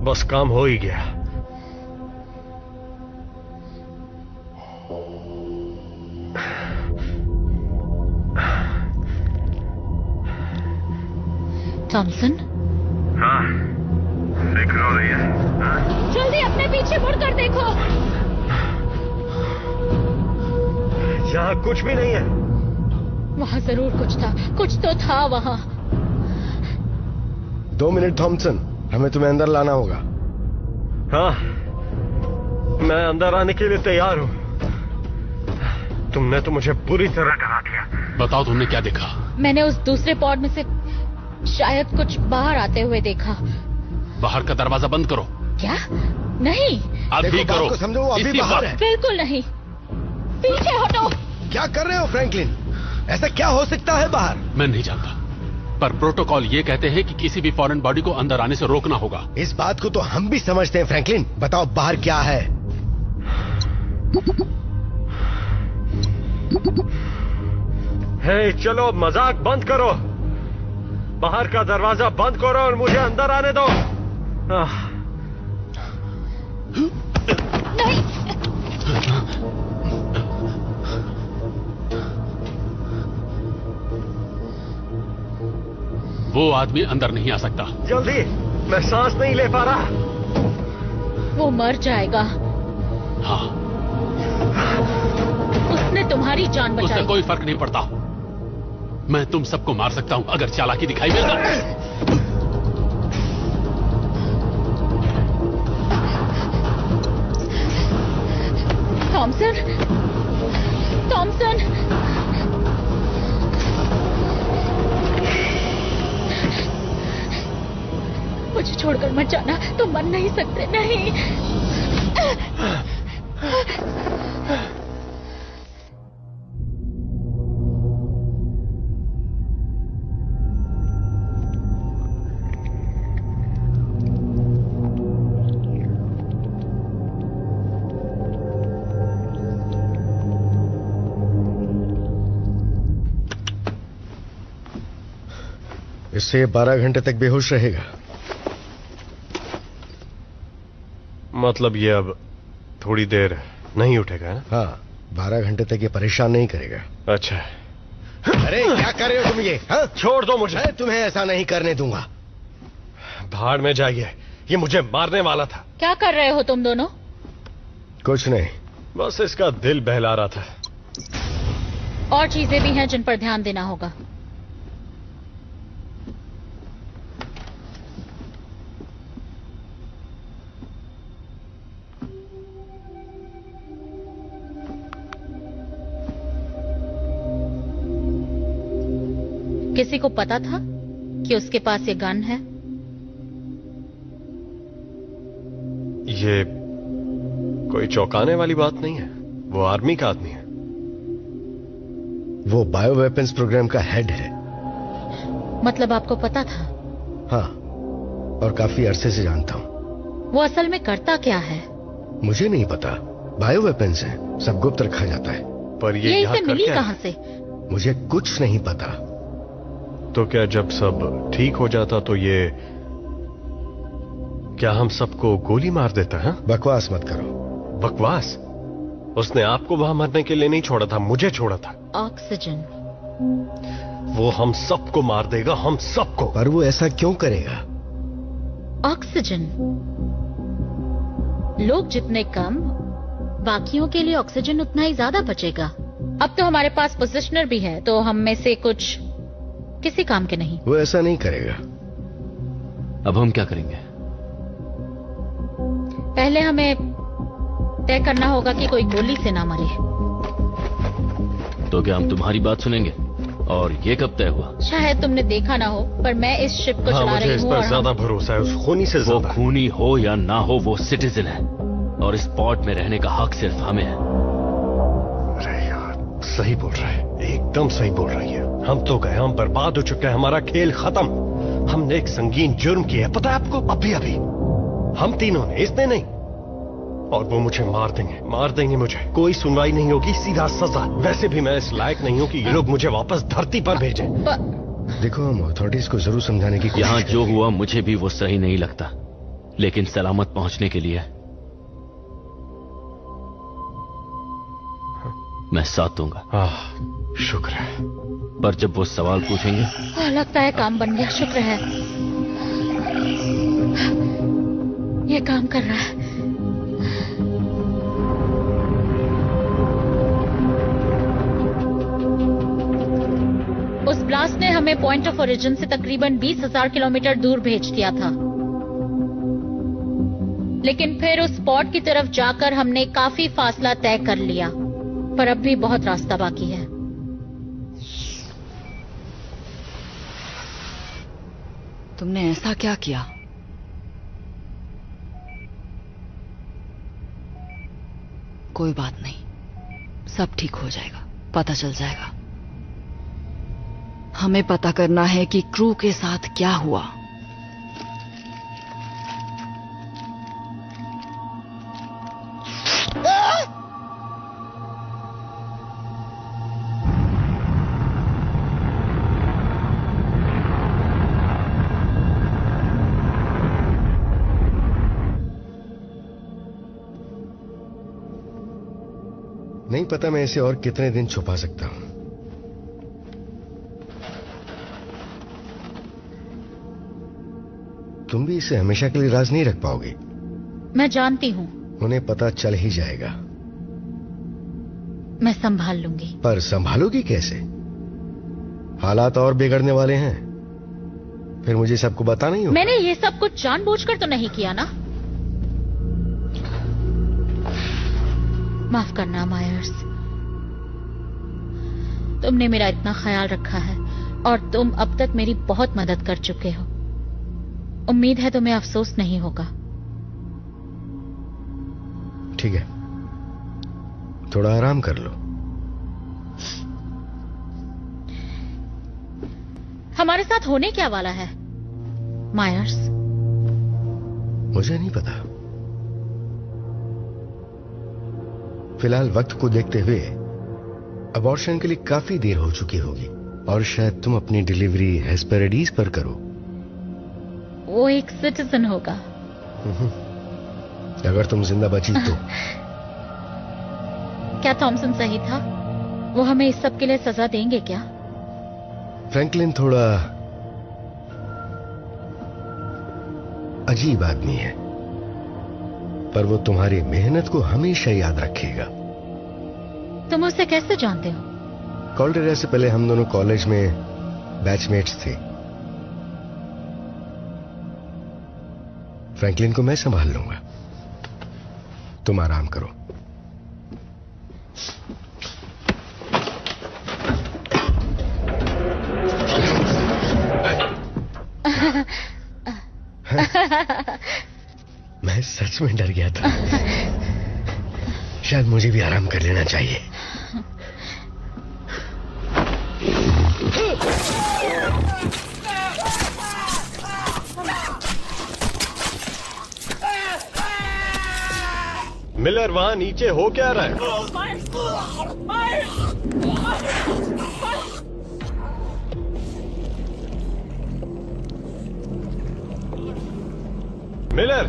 बस काम हो ही गया। थॉमसन? हाँ, फिक्र हो रही है। हाँ? जल्दी अपने पीछे मुड़कर देखो। यहां कुछ भी नहीं है। वहां जरूर कुछ था, कुछ तो था वहां। 2 मिनट थॉमसन, हमें तुम्हें अंदर लाना होगा। हाँ, मैं अंदर आने के लिए तैयार हूं। तुमने तो मुझे पूरी तरह डरा दिया। बताओ तुमने क्या देखा? मैंने उस दूसरे पॉड में से शायद कुछ बाहर आते हुए देखा। बाहर का दरवाजा बंद करो। क्या? नहीं। अभी करो। समझो वो अभी बाहर है। बिल्कुल नहीं। पीछे हटो। क्या कर रहे हो फ्रैंकलिन? ऐसा क्या हो सकता है बाहर? मैं नहीं जानता, पर प्रोटोकॉल ये कहते हैं कि किसी भी फॉरेन बॉडी को अंदर आने से रोकना होगा। इस बात को तो हम भी समझते हैं फ्रैंकलिन। बताओ बाहर क्या है? हे, चलो मजाक बंद करो। बाहर का दरवाजा बंद करो और मुझे अंदर आने दो। नहीं। वो आदमी अंदर नहीं आ सकता। जल्दी, मैं सांस नहीं ले पा रहा। वो मर जाएगा। हाँ, उसने तुम्हारी जान बचाई। उससे कोई फर्क नहीं पड़ता। मैं तुम सबको मार सकता हूं अगर चालाकी दिखाई मिल जाए। थॉमसन, थॉमसन, मुझे छोड़कर मत जाना। तुम मर नहीं सकते। नहीं। इससे 12 घंटे तक बेहोश रहेगा। मतलब ये अब थोड़ी देर नहीं उठेगा? हाँ, 12 घंटे तक ये परेशान नहीं करेगा। अच्छा। अरे क्या कर रहे हो तुम ये? हाँ? छोड़ दो मुझे। मैं तुम्हें ऐसा नहीं करने दूंगा। भाड़ में जाइए, ये मुझे मारने वाला था। क्या कर रहे हो तुम दोनों? कुछ नहीं, बस इसका दिल बहला रहा था। और चीजें भी हैं जिन पर ध्यान देना होगा। किसी को पता था कि उसके पास ये गन है? ये कोई चौंकाने वाली बात नहीं है। वो आर्मी का आदमी है। वो बायो वेपन्स प्रोग्राम का हेड है। मतलब आपको पता था? हाँ, और काफी अरसे से जानता हूं। वो असल में करता क्या है? मुझे नहीं पता। बायो वेपन्स है, सब गुप्त रखा जाता है। पर ये इसे मिली कहां से? मुझे कुछ नहीं पता। तो क्या जब सब ठीक हो जाता तो ये क्या हम सबको गोली मार देता है? बकवास मत करो। बकवास? उसने आपको वहां मरने के लिए नहीं छोड़ा था, मुझे छोड़ा था। ऑक्सीजन। वो हम सबको मार देगा, हम सबको। पर वो ऐसा क्यों करेगा? ऑक्सीजन। लोग जितने कम, बाकियों के लिए ऑक्सीजन उतना ही ज्यादा बचेगा। अब तो हमारे पास पोजिशनर भी है, तो हम में से कुछ किसी काम के नहीं। वो ऐसा नहीं करेगा। अब हम क्या करेंगे? पहले हमें तय करना होगा कि कोई गोली से ना मरे। तो क्या हम तुम्हारी बात सुनेंगे? और ये कब तय हुआ? शायद तुमने देखा ना हो, पर मैं इस शिप को चला रही हूँ। मुझे ज्यादा भरोसा है, उस खूनी से ज्यादा। वो खूनी हो या ना हो, वो सिटीजन है और इस पोर्ट में रहने का हक सिर्फ हमें है। अरे यार, सही बोल रहा है, एकदम सही बोल रही है। हम तो गए, हम बर्बाद हो चुके हैं, हमारा खेल खत्म। हमने एक संगीन जुर्म किया है, पता है आपको? अभी अभी हम तीनों ने, इसने नहीं। और वो मुझे मार देंगे मुझे। कोई सुनवाई नहीं होगी, सीधा सजा। वैसे भी मैं इस लायक नहीं हूं कि ये लोग मुझे वापस धरती पर भेजें। देखो, हम अथॉरिटीज को जरूर समझाने की कोशिश यहाँ जो हुआ मुझे भी वो सही नहीं लगता, लेकिन सलामत पहुंचने के लिए मैं साथ दूंगा। शुक्र है। पर जब वो सवाल पूछेंगे, लगता है काम बन गया। शुक्र है ये काम कर रहा है। उस ब्लास्ट ने हमें पॉइंट ऑफ ओरिजिन से तकरीबन 20,000 किलोमीटर दूर भेज दिया था, लेकिन फिर उस स्पॉट की तरफ जाकर हमने काफी फासला तय कर लिया, पर अब भी बहुत रास्ता बाकी है। तुमने ऐसा क्या किया? कोई बात नहीं, सब ठीक हो जाएगा, पता चल जाएगा। हमें पता करना है कि क्रू के साथ क्या हुआ। नहीं पता मैं इसे और कितने दिन छुपा सकता हूं। तुम भी इसे हमेशा के लिए राज नहीं रख पाओगे। मैं जानती हूँ। उन्हें पता चल ही जाएगा। मैं संभाल लूंगी। पर संभालोगी कैसे? हालात और बिगड़ने वाले हैं, फिर मुझे सबको बताना ही होगा। मैंने ये सब कुछ जानबूझकर तो नहीं किया ना। माफ करना मायर्स, तुमने मेरा इतना ख्याल रखा है और तुम अब तक मेरी बहुत मदद कर चुके हो। उम्मीद है तुम्हें अफसोस नहीं होगा। ठीक है, थोड़ा आराम कर लो। हमारे साथ होने क्या वाला है मायर्स? मुझे नहीं पता। फिलहाल वक्त को देखते हुए अबॉर्शन के लिए काफी देर हो चुकी होगी और शायद तुम अपनी डिलीवरी हेस्पेरिडीज पर करो। वो एक सिटीजन होगा। अगर तुम जिंदा बची तो। क्या थॉमसन सही था? वो हमें इस सब के लिए सजा देंगे क्या? फ्रैंकलिन थोड़ा अजीब आदमी है, पर वो तुम्हारी मेहनत को हमेशा याद रखेगा। तुम उसे कैसे जानते हो? कॉल्डेरा से पहले हम दोनों कॉलेज में बैचमेट्स थे। फ्रैंकलिन को मैं संभाल लूंगा, तुम आराम करो। मैं सच में डर गया था। शायद मुझे भी आराम कर लेना चाहिए। मिलर, वहां नीचे हो क्या रहा है? मिलर,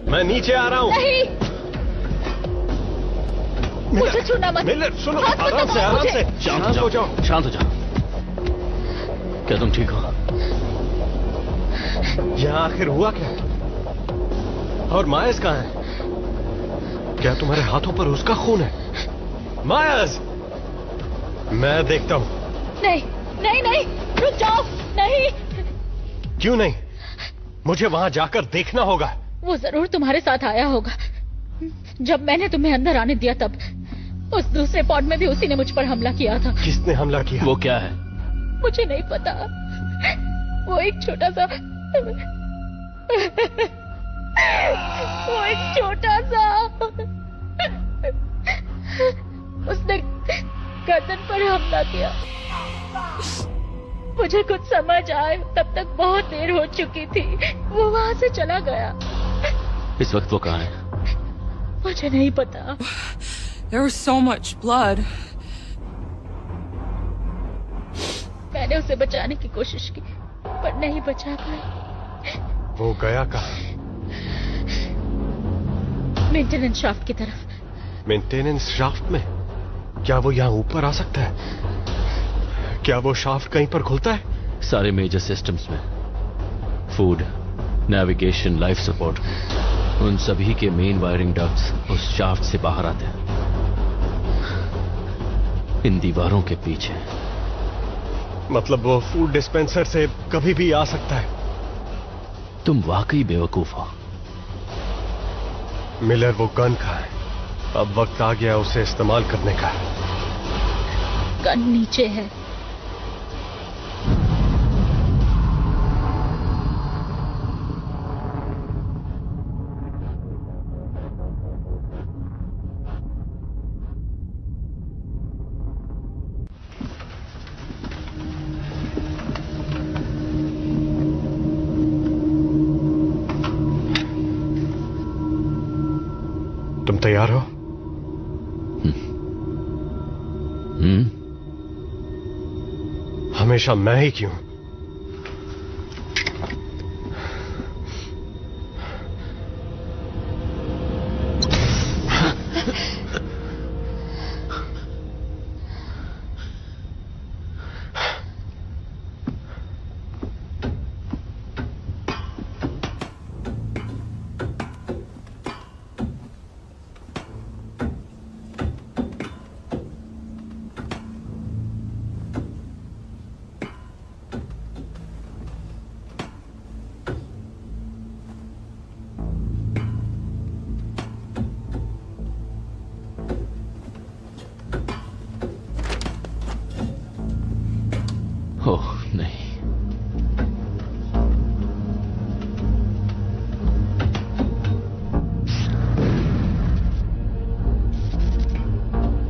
मैं नीचे आ रहा हूं। नहीं, मुझे छूना मत। मिलर सुनो, आराम से, आराम से। शांत हो जाओ, शांत हो जाओ। क्या तुम ठीक हो? यहाँ आखिर हुआ क्या? और मायस कहाँ है? क्या तुम्हारे हाथों पर उसका खून है? मायस, मैं देखता हूं। नहीं नहीं नहीं, रुक जाओ। नहीं। क्यों नहीं? मुझे वहां जाकर देखना होगा। वो जरूर तुम्हारे साथ आया होगा। जब मैंने तुम्हें अंदर आने दिया तब उस दूसरे पॉड में भी उसी ने मुझ पर हमला किया था। किसने हमला किया? वो क्या है? मुझे नहीं पता। वो एक छोटा सा उसने गर्दन पर हमला किया। मुझे कुछ समझ आए तब तक बहुत देर हो चुकी थी। वो वहां से चला गया। इस वक्त वो कहाँ है? मुझे नहीं पता। There was so much blood. मैंने उसे बचाने की कोशिश की पर नहीं बचा पाई। वो गया कहाँ? मेंटेनेंस शाफ्ट की तरफ। मेंटेनेंस शाफ्ट में? क्या वो यहाँ ऊपर आ सकता है? क्या वो शाफ्ट कहीं पर खुलता है? सारे मेजर सिस्टम्स में, फूड, नेविगेशन, लाइफ सपोर्ट, उन सभी के मेन वायरिंग डक्ट्स उस शाफ्ट से बाहर आते हैं, इन दीवारों के पीछे। मतलब वो फूड डिस्पेंसर से कभी भी आ सकता है। तुम वाकई बेवकूफ हो। मिलर, वो गन कहाँ है? अब वक्त आ गया उसे इस्तेमाल करने का। गन नीचे है। तुम तैयार हो? हमेशा मैं ही क्यों? ओह नहीं,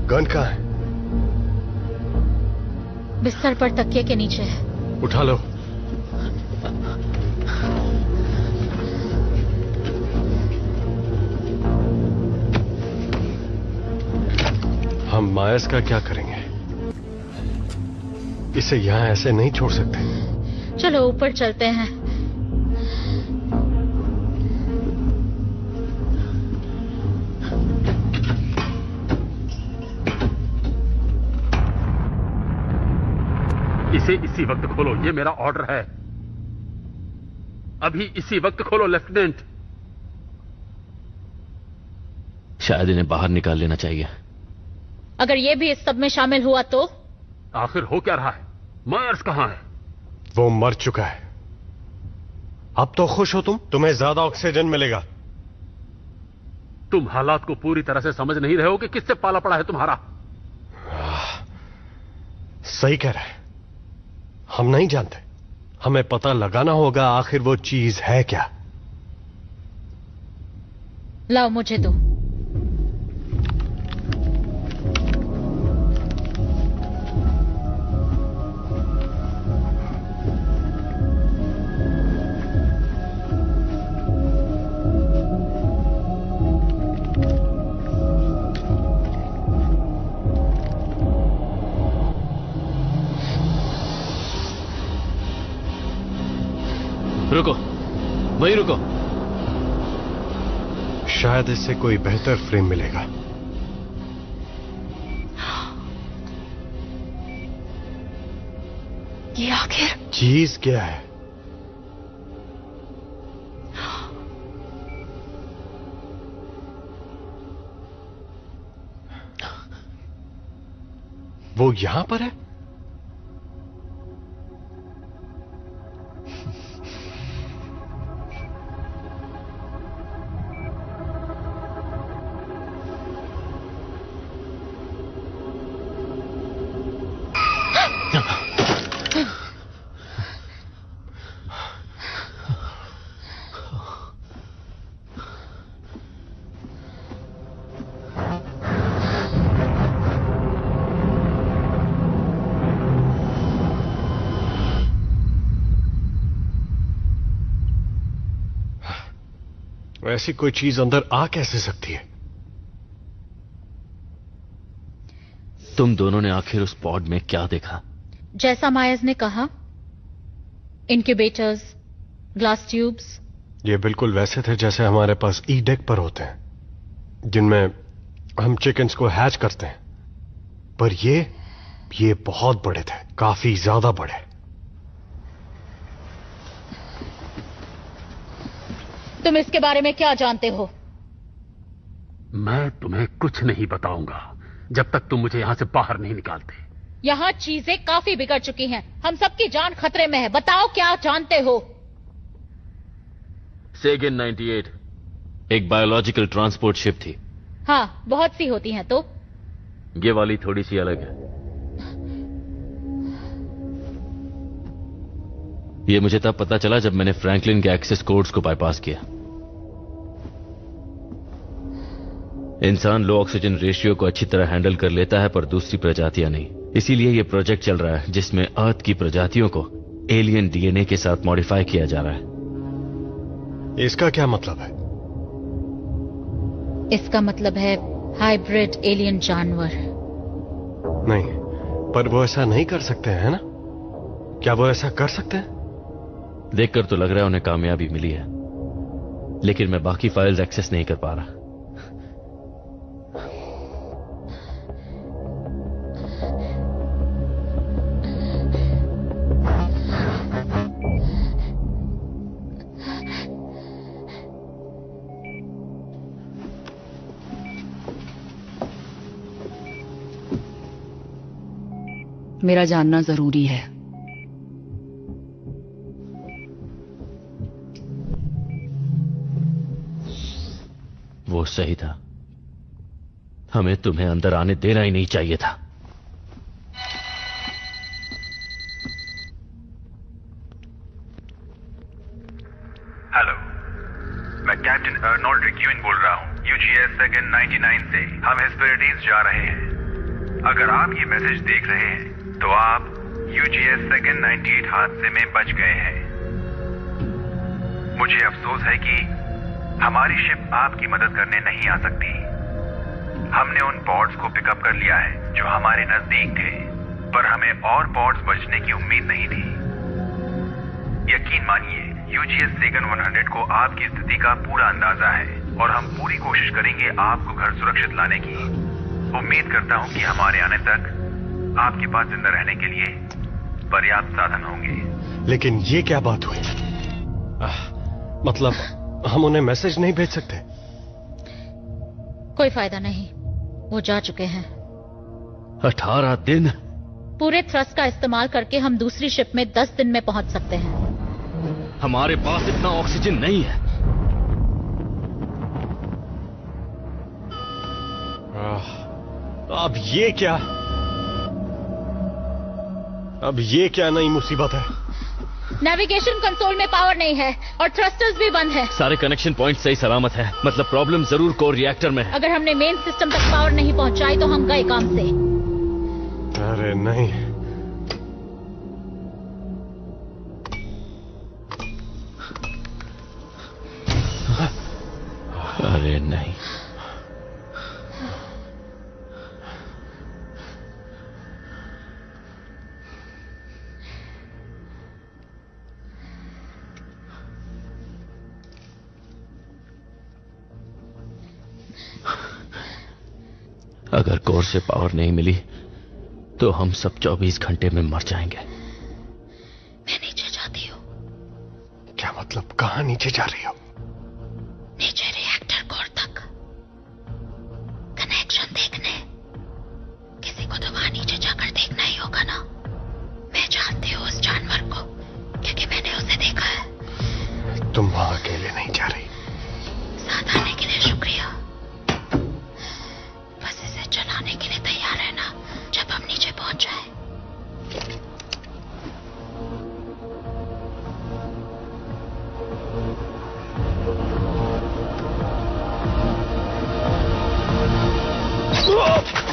गन कहाँ है? बिस्तर पर तकिए के नीचे है। उठा लो। हम मायस का क्या करेंगे? इसे यहां ऐसे नहीं छोड़ सकते। चलो ऊपर चलते हैं। इसे इसी वक्त खोलो, ये मेरा ऑर्डर है। अभी इसी वक्त खोलो लेफ्टिनेंट। शायद इन्हें बाहर निकाल लेना चाहिए। अगर ये भी इस सब में शामिल हुआ तो? आखिर हो क्या रहा है? मायर्स कहां है? वो मर चुका है। अब तो खुश हो तुम? तुम्हें ज्यादा ऑक्सीजन मिलेगा। तुम हालात को पूरी तरह से समझ नहीं रहे हो कि किससे पाला पड़ा है तुम्हारा। सही कह रहा है। हम नहीं जानते। हमें पता लगाना होगा आखिर वो चीज है क्या। लाओ मुझे दो। रुको, वहीं रुको। शायद इससे कोई बेहतर फ्रेम मिलेगा। ये आखिर चीज क्या है? वो यहां पर है? ऐसी कोई चीज अंदर आ कैसे सकती है? तुम दोनों ने आखिर उस पॉड में क्या देखा? जैसा मायज ने कहा, इनक्यूबेटर्स, ग्लास ट्यूब्स। ये बिल्कुल वैसे थे जैसे हमारे पास ई डेक पर होते हैं, जिनमें हम चिकन्स को हैच करते हैं। पर ये बहुत बड़े थे, काफी ज्यादा बड़े। तुम इसके बारे में क्या जानते हो? मैं तुम्हें कुछ नहीं बताऊंगा जब तक तुम मुझे यहां से बाहर नहीं निकालते। यहाँ चीजें काफी बिगड़ चुकी हैं। हम सबकी जान खतरे में है। बताओ क्या जानते हो? सेगन 98 एक बायोलॉजिकल ट्रांसपोर्ट शिप थी। हाँ, बहुत सी होती हैं। तो ये वाली थोड़ी सी अलग है। ये मुझे तब पता चला जब मैंने फ्रैंकलिन के एक्सेस कोड्स को बाईपास किया। इंसान लो ऑक्सीजन रेशियो को अच्छी तरह हैंडल कर लेता है, पर दूसरी प्रजातियां नहीं। इसीलिए यह प्रोजेक्ट चल रहा है जिसमें अर्थ की प्रजातियों को एलियन डीएनए के साथ मॉडिफाई किया जा रहा है। इसका क्या मतलब है? इसका मतलब है हाइब्रिड एलियन जानवर। नहीं, पर वो ऐसा नहीं कर सकते हैं, है ना? क्या वो ऐसा कर सकते हैं? देखकर तो लग रहा है उन्हें कामयाबी मिली है, लेकिन मैं बाकी फाइल्स एक्सेस नहीं कर पा रहा। मेरा जानना जरूरी है। वो सही था। हमें तुम्हें अंदर आने देना ही नहीं चाहिए था। हेलो, मैं कैप्टन अर्नोल्ड रिक्यूइन बोल रहा हूँ, यूजीएस सेकंड 99 से। हम हेस्पेरिडीज जा रहे हैं। अगर आप ये मैसेज देख रहे हैं तो आप यूजीएस सेकंड 98 हादसे में बच गए हैं। मुझे अफसोस है कि हमारी शिप आपकी मदद करने नहीं आ सकती। हमने उन पॉड्स को पिकअप कर लिया है जो हमारे नजदीक थे, पर हमें और पॉड्स बचने की उम्मीद नहीं थी। यकीन मानिए, यूजीएस सेकंड 100 को आपकी स्थिति का पूरा अंदाजा है और हम पूरी कोशिश करेंगे आपको घर सुरक्षित लाने की। उम्मीद करता हूं कि हमारे आने तक आपके पास जिंदा रहने के लिए पर्याप्त साधन होंगे। लेकिन ये क्या बात हुई? मतलब हम उन्हें मैसेज नहीं भेज सकते? कोई फायदा नहीं, वो जा चुके हैं। 18 दिन? पूरे थ्रस्ट का इस्तेमाल करके हम दूसरी शिप में 10 दिन में पहुंच सकते हैं। हमारे पास इतना ऑक्सीजन नहीं है। अब ये क्या नई मुसीबत है? नेविगेशन कंसोल में पावर नहीं है और थ्रस्टर्स भी बंद है। सारे कनेक्शन पॉइंट सही सलामत है। मतलब प्रॉब्लम जरूर कोर रिएक्टर में है। अगर हमने मेन सिस्टम तक पावर नहीं पहुंचाई तो हम गए काम से। अरे नहीं, अरे नहीं। अगर कोर से पावर नहीं मिली तो हम सब 24 घंटे में मर जाएंगे। मैं नीचे जाती हूँ। क्या मतलब? कहाँ नीचे जा रही हो? नीचे रिएक्टर कोर तक कनेक्शन देखने। किसी को तो वहां नीचे जाकर देखना ही होगा ना। मैं जानती हूँ उस जानवर को, क्योंकि मैंने उसे देखा है। तुम वहां अकेले नहीं जा रही। साथ आने के लिए शुक्रिया। बस इसे चलाने के लिए तैयार रहना जब हम नीचे पहुंच जाए।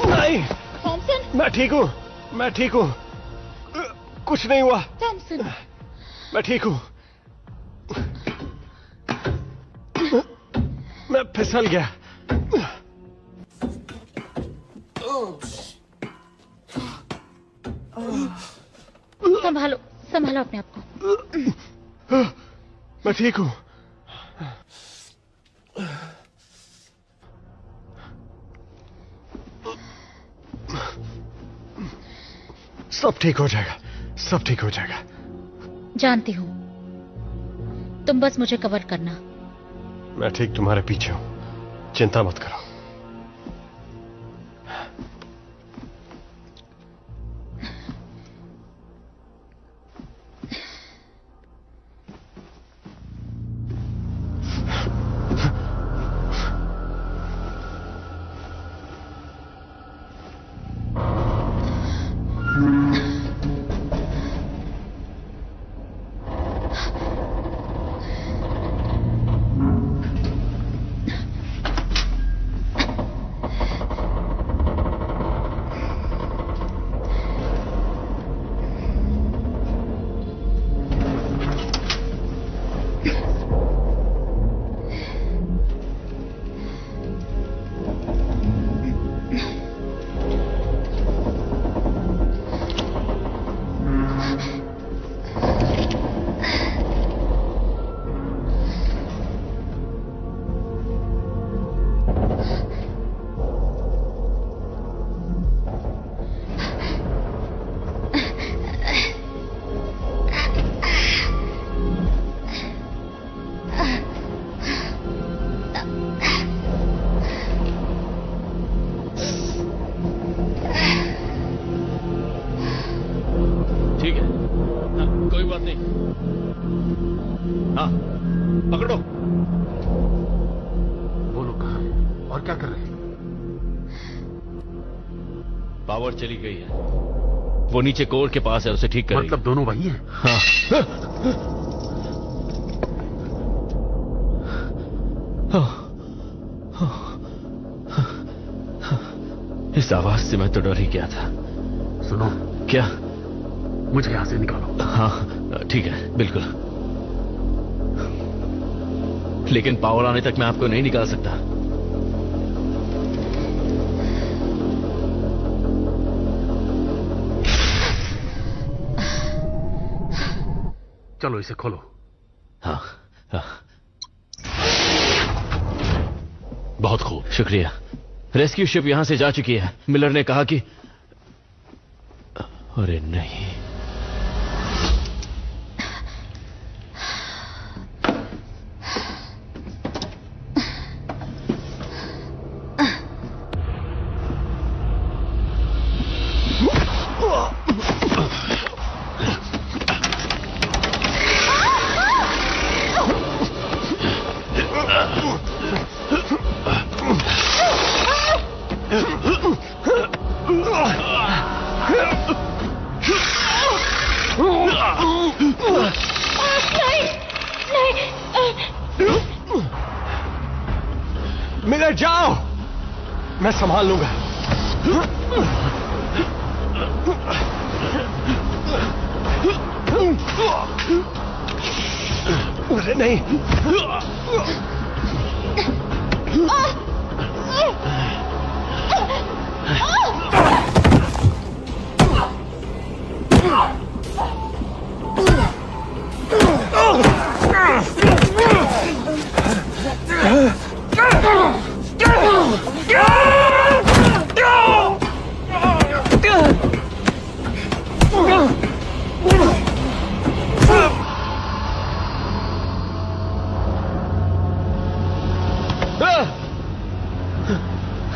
नहीं, थॉमसन। मैं ठीक हूँ, मैं ठीक हूँ, कुछ नहीं हुआ। थॉमसन, मैं ठीक हूँ। मैं फिसल गया। संभालो संभालो अपने आप को। मैं ठीक हूं। सब ठीक हो जाएगा, सब ठीक हो जाएगा। जानती हूं, तुम बस मुझे कवर करना। मैं ठीक तुम्हारे पीछे हूं, चिंता मत करो। पावर चली गई है। वो नीचे कोर के पास है, उसे ठीक करेगी। मतलब दोनों वही हैं? हाँ। इस आवाज से मैं तो डर ही गया था। सुनो। क्या? मुझे यहां से निकालो। हाँ ठीक है, बिल्कुल। लेकिन पावर आने तक मैं आपको नहीं निकाल सकता। चलो इसे खोलो। हाँ, हाँ। बहुत खूब, शुक्रिया। रेस्क्यू शिप यहां से जा चुकी है। मिलर ने कहा कि अरे नहीं, मिलर जाओ, मैं संभाल लूंगा। अरे नहीं।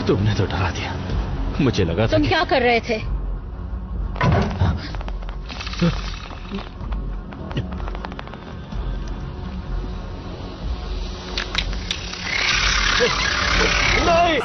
तुमने तो डरा दिया। मुझे लगा था तुम क्या कर रहे थे? नहीं।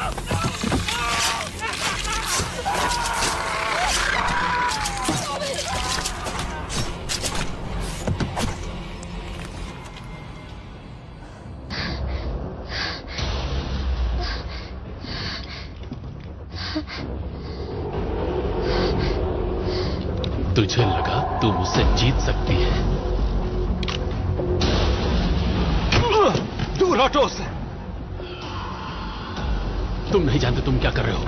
तुझे लगा तू मुझसे जीत सकती है? दूर हटो से। तुम नहीं जानते तुम क्या कर रहे हो।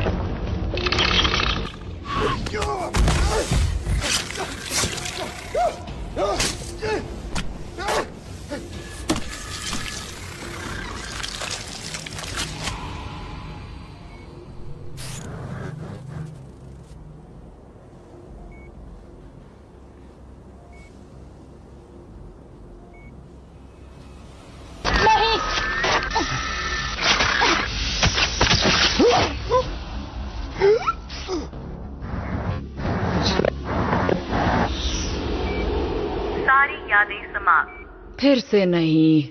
सारी यादें समाप्त। फिर से नहीं।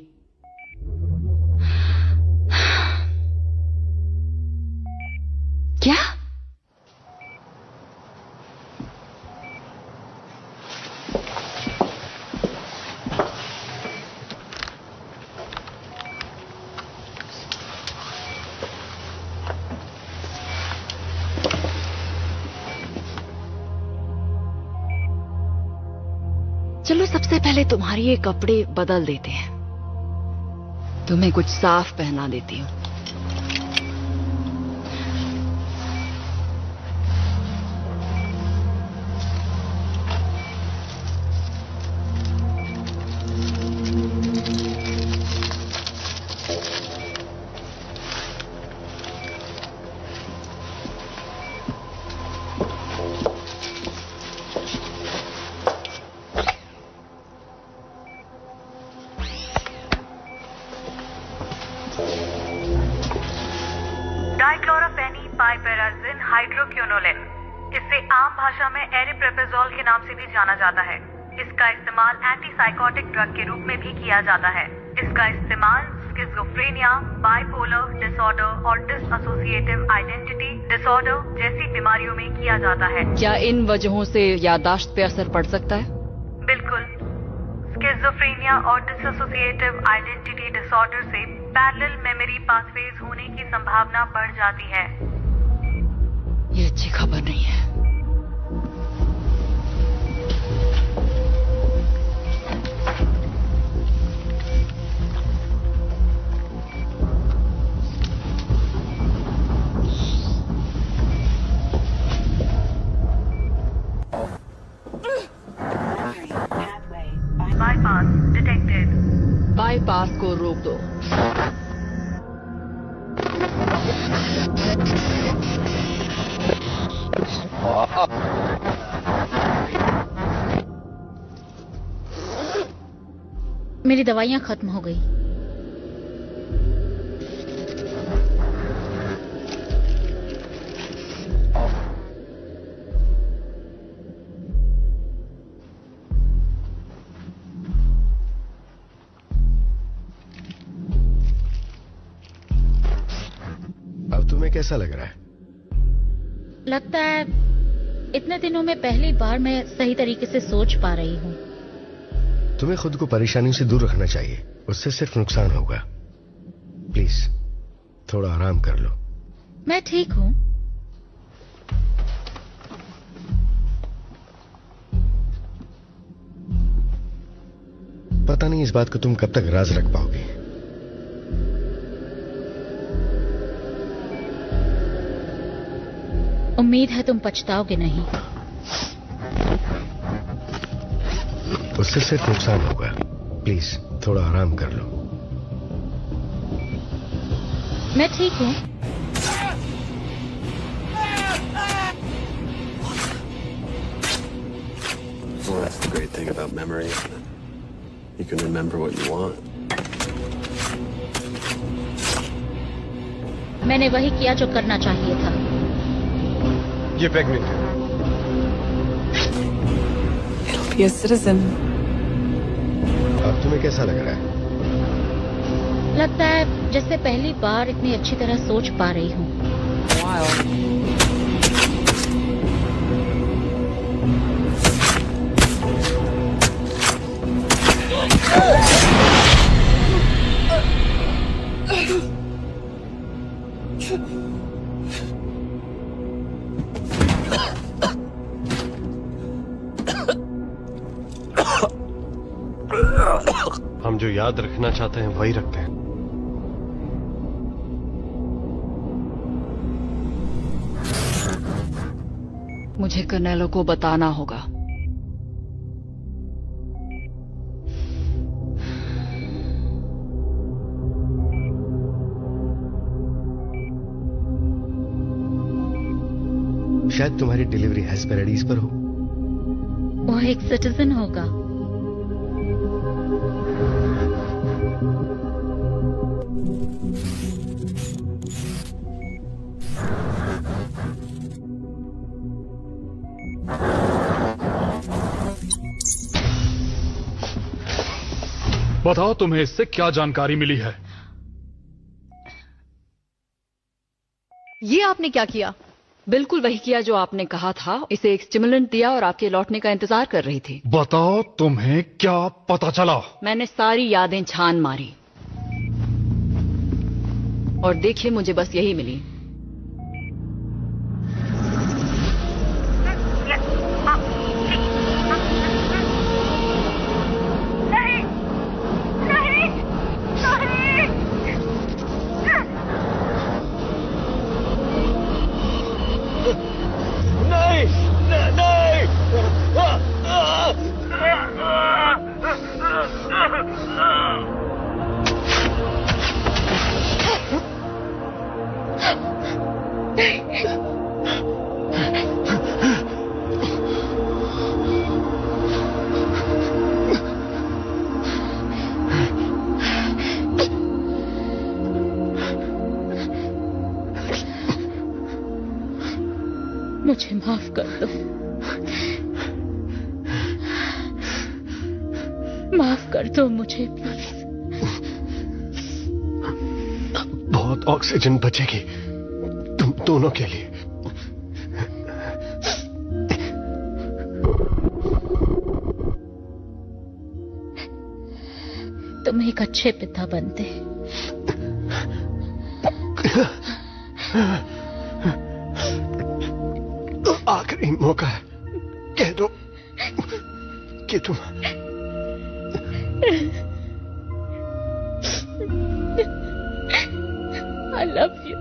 क्या? चलो सबसे पहले तुम्हारे ये कपड़े बदल देते हैं। तुम्हें कुछ साफ पहना देती हूँ। डाइक्लोरोफेनी पाइपेराजिन हाइड्रोक्विनोलिन, इसे आम भाषा में एरिप्रेपेजोल के नाम से भी जाना जाता है। इसका इस्तेमाल एंटीसाइकोटिक ड्रग के रूप में भी किया जाता है। इसका इस्तेमाल स्किज़ोफ्रेनिया, बाइपोलर डिसऑर्डर और डिसएसोसिएटिव आइडेंटिटी डिसऑर्डर जैसी बीमारियों में किया जाता है। क्या इन वजहों से याददाश्त पे असर पड़ सकता है? बिल्कुल। स्किज़ोफ्रेनिया और डिसएसोसिएटिव आइडेंटिटी डिसऑर्डर से पैरेलल मेमोरी पाथवेज होने की संभावना बढ़ जाती है। ये अच्छी खबर नहीं है। Bypass detected. बाईपास को रोक दो। मेरी दवाइयां खत्म हो गई। अब तुम्हें कैसा लग रहा है? लगता है इतने दिनों में पहली बार मैं सही तरीके से सोच पा रही हूँ। तुम्हें खुद को परेशानियों से दूर रखना चाहिए, उससे सिर्फ नुकसान होगा। प्लीज थोड़ा आराम कर लो। मैं ठीक हूँ। पता नहीं इस बात को तुम कब तक राज रख पाओगे। उम्मीद है तुम पछताओगे नहीं। उससे सिर्फ नुकसान होगा। प्लीज थोड़ा आराम कर लो। मैं ठीक हूँ। Well, that's the great thing about memory, isn't it? You can remember what you want. मैंने वही किया जो करना चाहिए था। ये प्रेग्नेंट है। It'll be a citizen. अब तुम्हें कैसा लग रहा है? लगता है जैसे पहली बार इतनी अच्छी तरह सोच पा रही हूँ। हम जो याद रखना चाहते हैं वही रखते हैं। मुझे कर्नेलो को बताना होगा। शायद तुम्हारी डिलीवरी हेस्पेरेडीज पर हो। वो एक सिटीजन होगा। बताओ तुम्हें इससे क्या जानकारी मिली है? ये आपने क्या किया? बिल्कुल वही किया जो आपने कहा था। इसे एक स्टिमुलेंट दिया और आपके लौटने का इंतजार कर रही थी। बताओ तुम्हें क्या पता चला? मैंने सारी यादें छान मारी और देखिए मुझे बस यही मिली। मुझे माफ कर दो। माफ कर दो मुझे प्लीज। बहुत ऑक्सीजन बचेगी तुम दोनों के लिए। तुम एक अच्छे पिता बनते। आखिरी मौका है, कह दो कि तुम I love you.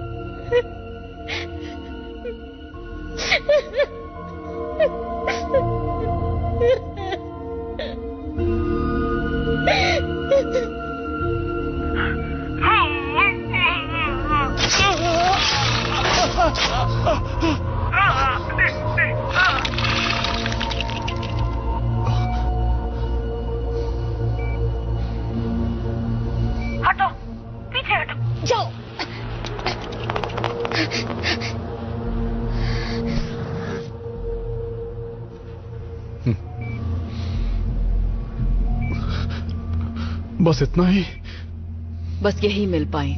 हटो, पीछे हटो, जाओ। बस इतना ही? बस यही मिल पाई।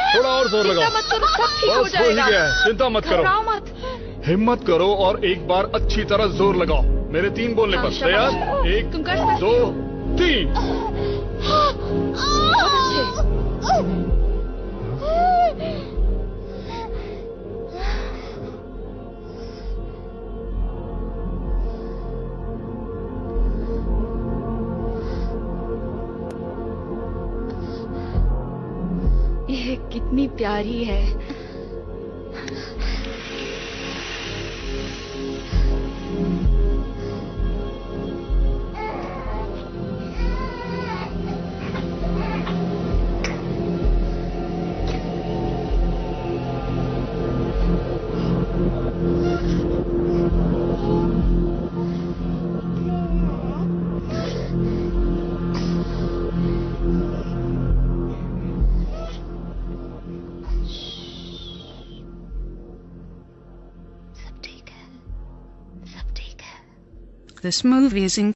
थोड़ा और जोर लगाओ। चिंता मत करो, सब ठीक हो बस हो ही जाएगा। गया है, चिंता मत करो। घबराओ मत। हिम्मत करो और एक बार अच्छी तरह जोर लगाओ। मेरे 3 बोलने पर तैयार? 1 तुम कर सकते 2 3। बहुत अच्छे। ये कितनी प्यारी है। This movie is